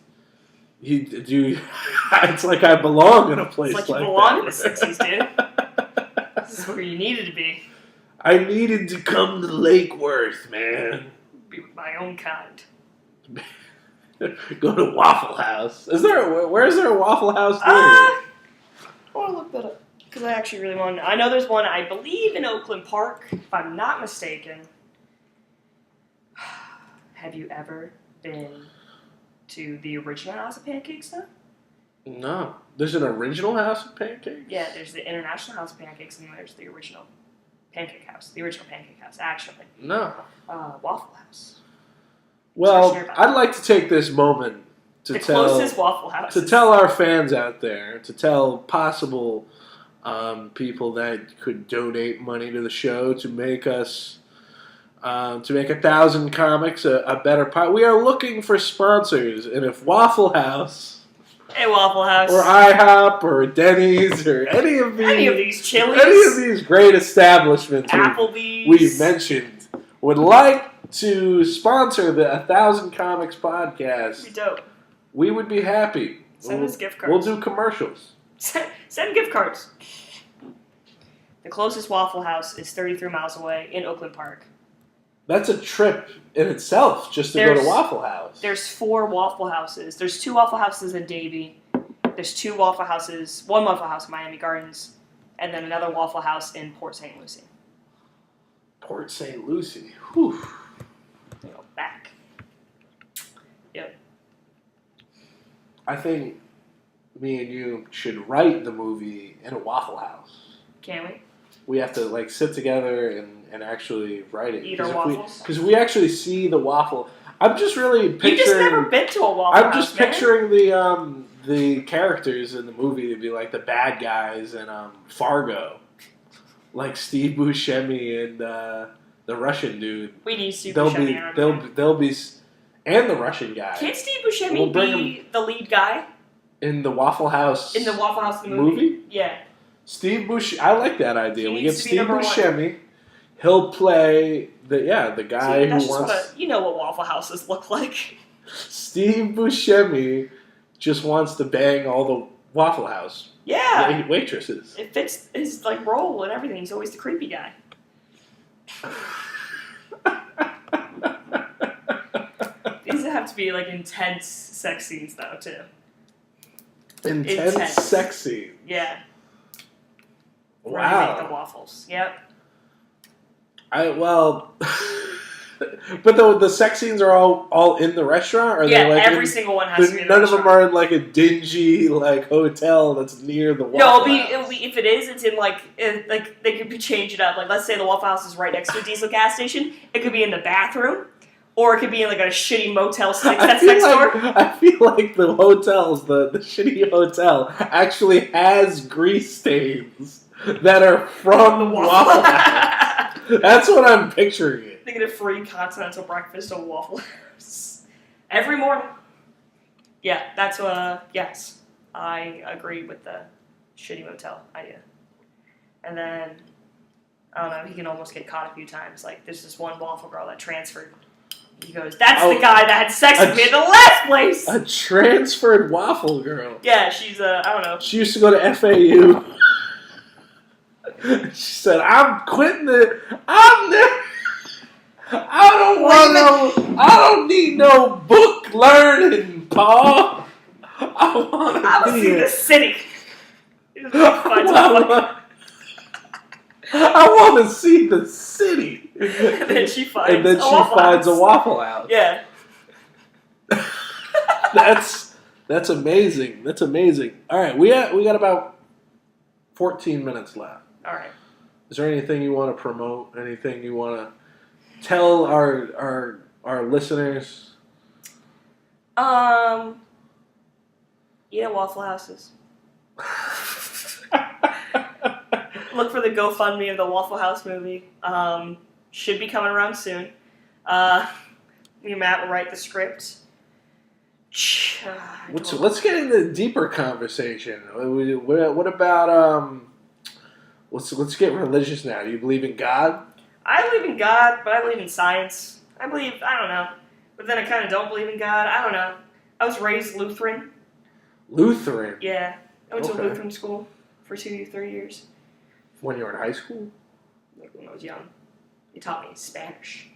[SPEAKER 1] it's like I belong in a place like that.
[SPEAKER 2] It's like you belong in the 60s, dude. This is where you needed to be.
[SPEAKER 1] I needed to come to Lake Worth, man.
[SPEAKER 2] Be with my own kind.
[SPEAKER 1] Go to Waffle House. Where is there a Waffle House near?
[SPEAKER 2] I want to look that up because I actually really want to. I know there's one, I believe, in Oakland Park, if I'm not mistaken. Have you ever been to the original House of Pancakes, though?
[SPEAKER 1] No. There's an original House of Pancakes?
[SPEAKER 2] Yeah, there's the International House of Pancakes, and there's the original Pancake House. The original Pancake House, actually.
[SPEAKER 1] No.
[SPEAKER 2] Waffle House.
[SPEAKER 1] Well, I'd like to take this moment to
[SPEAKER 2] closest Waffle House.
[SPEAKER 1] To tell our fans out there, to tell possible people that could donate money to the show to make us, to make 1,000 comics a better pod. We are looking for sponsors, and if Waffle House
[SPEAKER 2] Hey, Waffle House.
[SPEAKER 1] or IHOP or Denny's or any of
[SPEAKER 2] these Chili's.
[SPEAKER 1] Any of these great establishments
[SPEAKER 2] Applebee's.
[SPEAKER 1] we've mentioned would like to sponsor the 1,000 Comics podcast.
[SPEAKER 2] That'd be dope.
[SPEAKER 1] We would be happy.
[SPEAKER 2] Send us gift cards.
[SPEAKER 1] We'll do commercials.
[SPEAKER 2] Send gift cards. The closest Waffle House is 33 miles away in Oakland Park.
[SPEAKER 1] That's a trip in itself, just to go to Waffle House.
[SPEAKER 2] There's 4 Waffle Houses. There's 2 Waffle Houses in Davie. There's 2 Waffle Houses, 1 Waffle House in Miami Gardens, and then another Waffle House in Port St. Lucie.
[SPEAKER 1] Port St. Lucie. Whew.
[SPEAKER 2] Back. Yep.
[SPEAKER 1] I think me and you should write the movie in a Waffle House.
[SPEAKER 2] Can we?
[SPEAKER 1] We have to sit together and actually write it.
[SPEAKER 2] Eat our waffles?
[SPEAKER 1] Because we actually see the waffle. I'm just really picturing...
[SPEAKER 2] You've just never been to a Waffle House,
[SPEAKER 1] I'm just picturing the characters in the movie to be like the bad guys in Fargo. Like Steve Buscemi and the Russian dude.
[SPEAKER 2] We need Steve Buscemi.
[SPEAKER 1] They'll be... And the Russian guy.
[SPEAKER 2] Can't Steve Buscemi be the lead guy?
[SPEAKER 1] In the Waffle House...
[SPEAKER 2] In the Waffle House the movie? Yeah.
[SPEAKER 1] Steve Buscemi... I like that idea. We get Steve Buscemi.
[SPEAKER 2] 1.
[SPEAKER 1] He'll play the guy who wants...
[SPEAKER 2] You know what Waffle Houses look like.
[SPEAKER 1] Steve Buscemi just wants to bang all the Waffle House waitresses.
[SPEAKER 2] It fits his role and everything. He's always the creepy guy. These have to be intense sex scenes though too.
[SPEAKER 1] Intense sex scene.
[SPEAKER 2] Yeah.
[SPEAKER 1] Wow.
[SPEAKER 2] Make the waffles. Yep.
[SPEAKER 1] But the sex scenes are all in the restaurant? Or
[SPEAKER 2] yeah, every single one has to be in the
[SPEAKER 1] restaurant? None of them are in a dingy hotel that's near the Waffle House.
[SPEAKER 2] No, it'll be if it is, it's in they could be changing it up. Let's say the Waffle House is right next to a diesel gas station. It could be in the bathroom, or it could be in a shitty Motel 6 that's next door.
[SPEAKER 1] I feel like the hotels, the shitty hotel, actually has grease stains that are from the Waffle House. That's what I'm picturing it.
[SPEAKER 2] They get a free continental breakfast at Waffle House every morning. Yeah, that's yes. I agree with the shitty motel idea. And then, I don't know, he can almost get caught a few times. There's this one waffle girl that transferred. He goes, that's the guy that had sex with me in the last place! A
[SPEAKER 1] transferred waffle girl?
[SPEAKER 2] Yeah, she's, I don't know.
[SPEAKER 1] She used to go to FAU. She said, I'm quitting I don't need no book learning, Paul. I
[SPEAKER 2] want to see the city.
[SPEAKER 1] I want to see the city.
[SPEAKER 2] And then she finds
[SPEAKER 1] a Waffle House.
[SPEAKER 2] Yeah.
[SPEAKER 1] That's amazing. That's amazing. All right, we got about 14 minutes left.
[SPEAKER 2] All right.
[SPEAKER 1] Is there anything you want to promote? Anything you want to tell our listeners?
[SPEAKER 2] Yeah, Waffle Houses. Look for the GoFundMe of the Waffle House movie. Should be coming around soon. Me and Matt will write the script.
[SPEAKER 1] Let's get into a deeper conversation. What about Let's get religious now. Do you believe in God?
[SPEAKER 2] I believe in God, but I believe in science. I don't know. But then I kind of don't believe in God. I don't know. I was raised Lutheran.
[SPEAKER 1] Lutheran?
[SPEAKER 2] Yeah. I went to Lutheran school for 3 years.
[SPEAKER 1] When you were in high school?
[SPEAKER 2] When I was young. They taught me Spanish.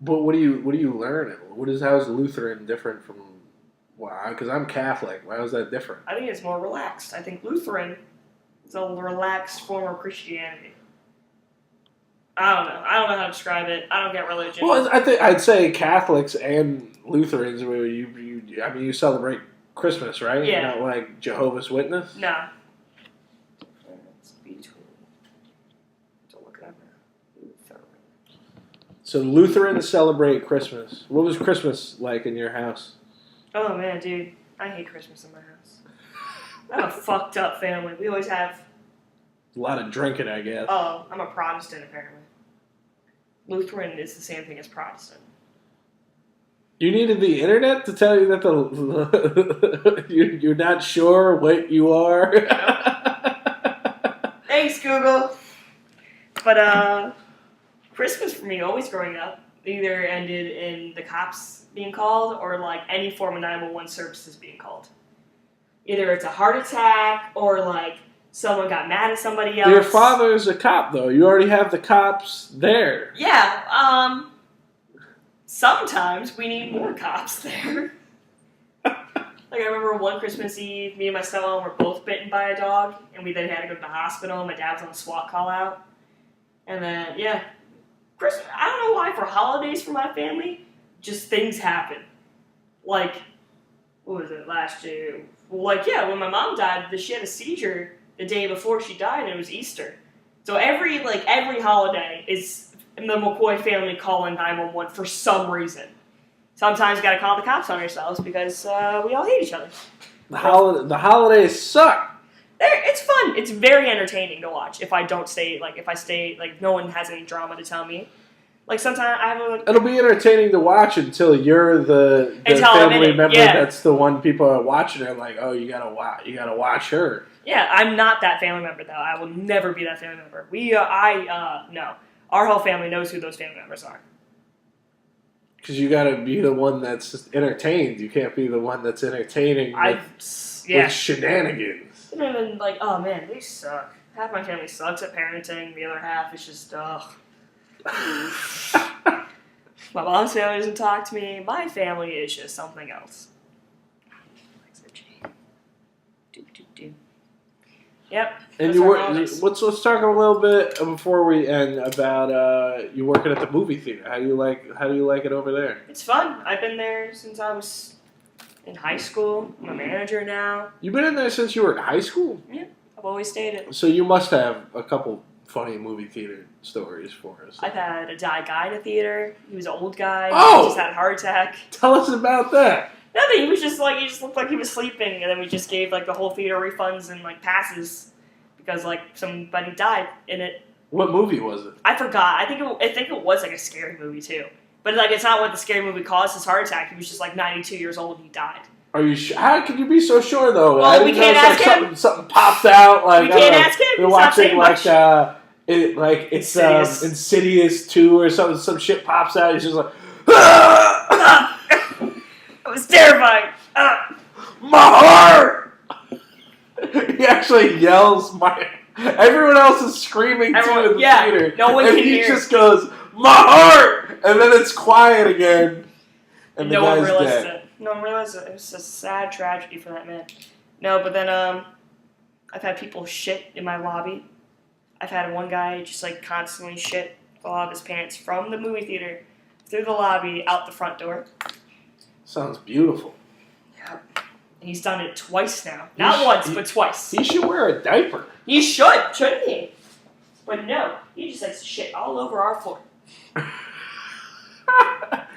[SPEAKER 1] But what do you learn? How is Lutheran different from... Because I'm Catholic. Why is that different?
[SPEAKER 2] I think it's more relaxed. I think Lutheran... It's a relaxed form of Christianity. I don't know. I don't know how to describe it. I don't get religion.
[SPEAKER 1] Well, I'd say Catholics and Lutherans. You celebrate Christmas, right?
[SPEAKER 2] Yeah.
[SPEAKER 1] You're not like Jehovah's Witness.
[SPEAKER 2] No. It's between. Don't look it up now. Lutheran.
[SPEAKER 1] So Lutherans celebrate Christmas. What was Christmas like in your house?
[SPEAKER 2] Oh man, dude, I hate Christmas in my house. I have a fucked up family. We always have...
[SPEAKER 1] A lot of drinking, I guess.
[SPEAKER 2] Oh, I'm a Protestant, apparently. Lutheran is the same thing as Protestant.
[SPEAKER 1] You needed the internet to tell you that you're not sure what you are?
[SPEAKER 2] Thanks, Google. But, Christmas for me, always growing up, either ended in the cops being called or, like, any form of 911 services being called. Either it's a heart attack or, like, someone got mad at somebody else.
[SPEAKER 1] Your father's a cop, though. You already have the cops there.
[SPEAKER 2] Yeah, sometimes we need more cops there. Like, I remember one Christmas Eve, me and my stepmom were both bitten by a dog, and we then had to go to the hospital. My dad was on a SWAT call out. And then, yeah. Christmas, I don't know why, for holidays for my family, just things happen. Like, what was it, last year? Like, yeah, when my mom died, she had a seizure the day before she died, and it was Easter. So every holiday is the McCoy family calling 911 for some reason. Sometimes you gotta call the cops on yourselves because we all hate each other.
[SPEAKER 1] The holidays suck.
[SPEAKER 2] It's fun. It's very entertaining to watch. If I stay, no one has any drama to tell me. Like sometimes I have a.
[SPEAKER 1] It'll be entertaining to watch until you're the family member that's the one people are watching. They're like, oh, you gotta watch her.
[SPEAKER 2] Yeah, I'm not that family member though. I will never be that family member. No. Our whole family knows who those family members are.
[SPEAKER 1] Because you gotta be the one that's just entertained. You can't be the one that's entertaining with shenanigans.
[SPEAKER 2] And then like, oh man, they suck. Half my family sucks at parenting. The other half is just, ugh. My mom's family doesn't talk to me. My family is just something else. Yep.
[SPEAKER 1] And let's talk a little bit before we end about you working at the movie theater. How do you like it over there?
[SPEAKER 2] It's fun. I've been there since I was in high school. I'm a manager now.
[SPEAKER 1] You've been in there since you were in high school?
[SPEAKER 2] Yeah, I've always stayed in.
[SPEAKER 1] So you must have a couple funny movie theater stories for us.
[SPEAKER 2] I've had a guy in a theater. He was an old guy.
[SPEAKER 1] Oh!
[SPEAKER 2] He just had a heart attack.
[SPEAKER 1] Tell us about that.
[SPEAKER 2] Nothing. He just looked like he was sleeping, and then we just gave like the whole theater refunds and like passes because like somebody died in it.
[SPEAKER 1] What movie was it?
[SPEAKER 2] I forgot. I think it was like a scary movie too. But like it's not what the scary movie caused his heard attack. He was just like 92 years old and he died.
[SPEAKER 1] Are you sure? How can you be so sure though?
[SPEAKER 2] Well, we can't ask him.
[SPEAKER 1] Something popped out. Like
[SPEAKER 2] we can't ask him.
[SPEAKER 1] We're watching like it's Insidious 2 or something. Some shit pops out. He's just like,
[SPEAKER 2] it was terrifying.
[SPEAKER 1] My heart! He actually yells, everyone else is screaming too in the theater.
[SPEAKER 2] No one
[SPEAKER 1] can
[SPEAKER 2] hear.
[SPEAKER 1] And he just goes, my heart! And then it's quiet again. And
[SPEAKER 2] no one realizes it. No one realizes it. It was a sad tragedy for that man. No, but then I've had people shit in my lobby. I've had one guy just like constantly shit fall out of his pants from the movie theater through the lobby out the front door.
[SPEAKER 1] Sounds beautiful.
[SPEAKER 2] Yeah. He's done it twice now. Not once, but twice.
[SPEAKER 1] He should wear a diaper.
[SPEAKER 2] He should, shouldn't he? But no, he just likes to shit all over our floor.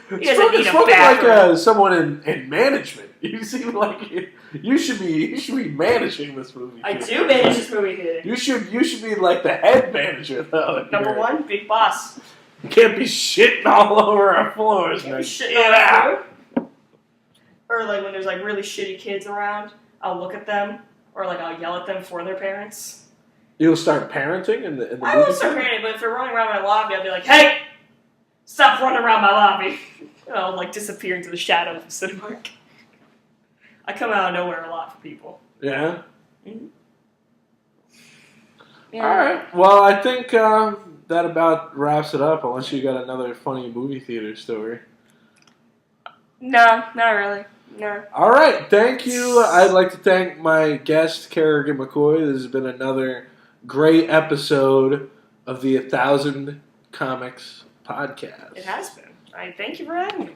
[SPEAKER 2] He doesn't need a bathroom.
[SPEAKER 1] Like someone in management. You seem like you should be managing this movie theater.
[SPEAKER 2] I do manage this movie theater.
[SPEAKER 1] You should be like the head manager though.
[SPEAKER 2] Number one, big boss.
[SPEAKER 1] You can't be shitting all over our floors.
[SPEAKER 2] You can't be shitting all over our floor. Or like when there's like really shitty kids around, I'll look at them or like I'll yell at them for their parents.
[SPEAKER 1] You'll start parenting in the movie
[SPEAKER 2] I won't start parenting, but if they're running around my lobby, I'll be like, hey, stop running around my lobby. And I'll like disappear into the shadow of the Cinemark. I come out of nowhere a lot for people.
[SPEAKER 1] Yeah?
[SPEAKER 2] Mm-hmm. Yeah.
[SPEAKER 1] Alright. Well, I think that about wraps it up, unless you got another funny movie theater story.
[SPEAKER 2] No, not really. No.
[SPEAKER 1] Alright, thank you. I'd like to thank my guest, Kerigan McCoy. This has been another great episode of the 1,000 Comics podcast.
[SPEAKER 2] It has been. Thank you for having me.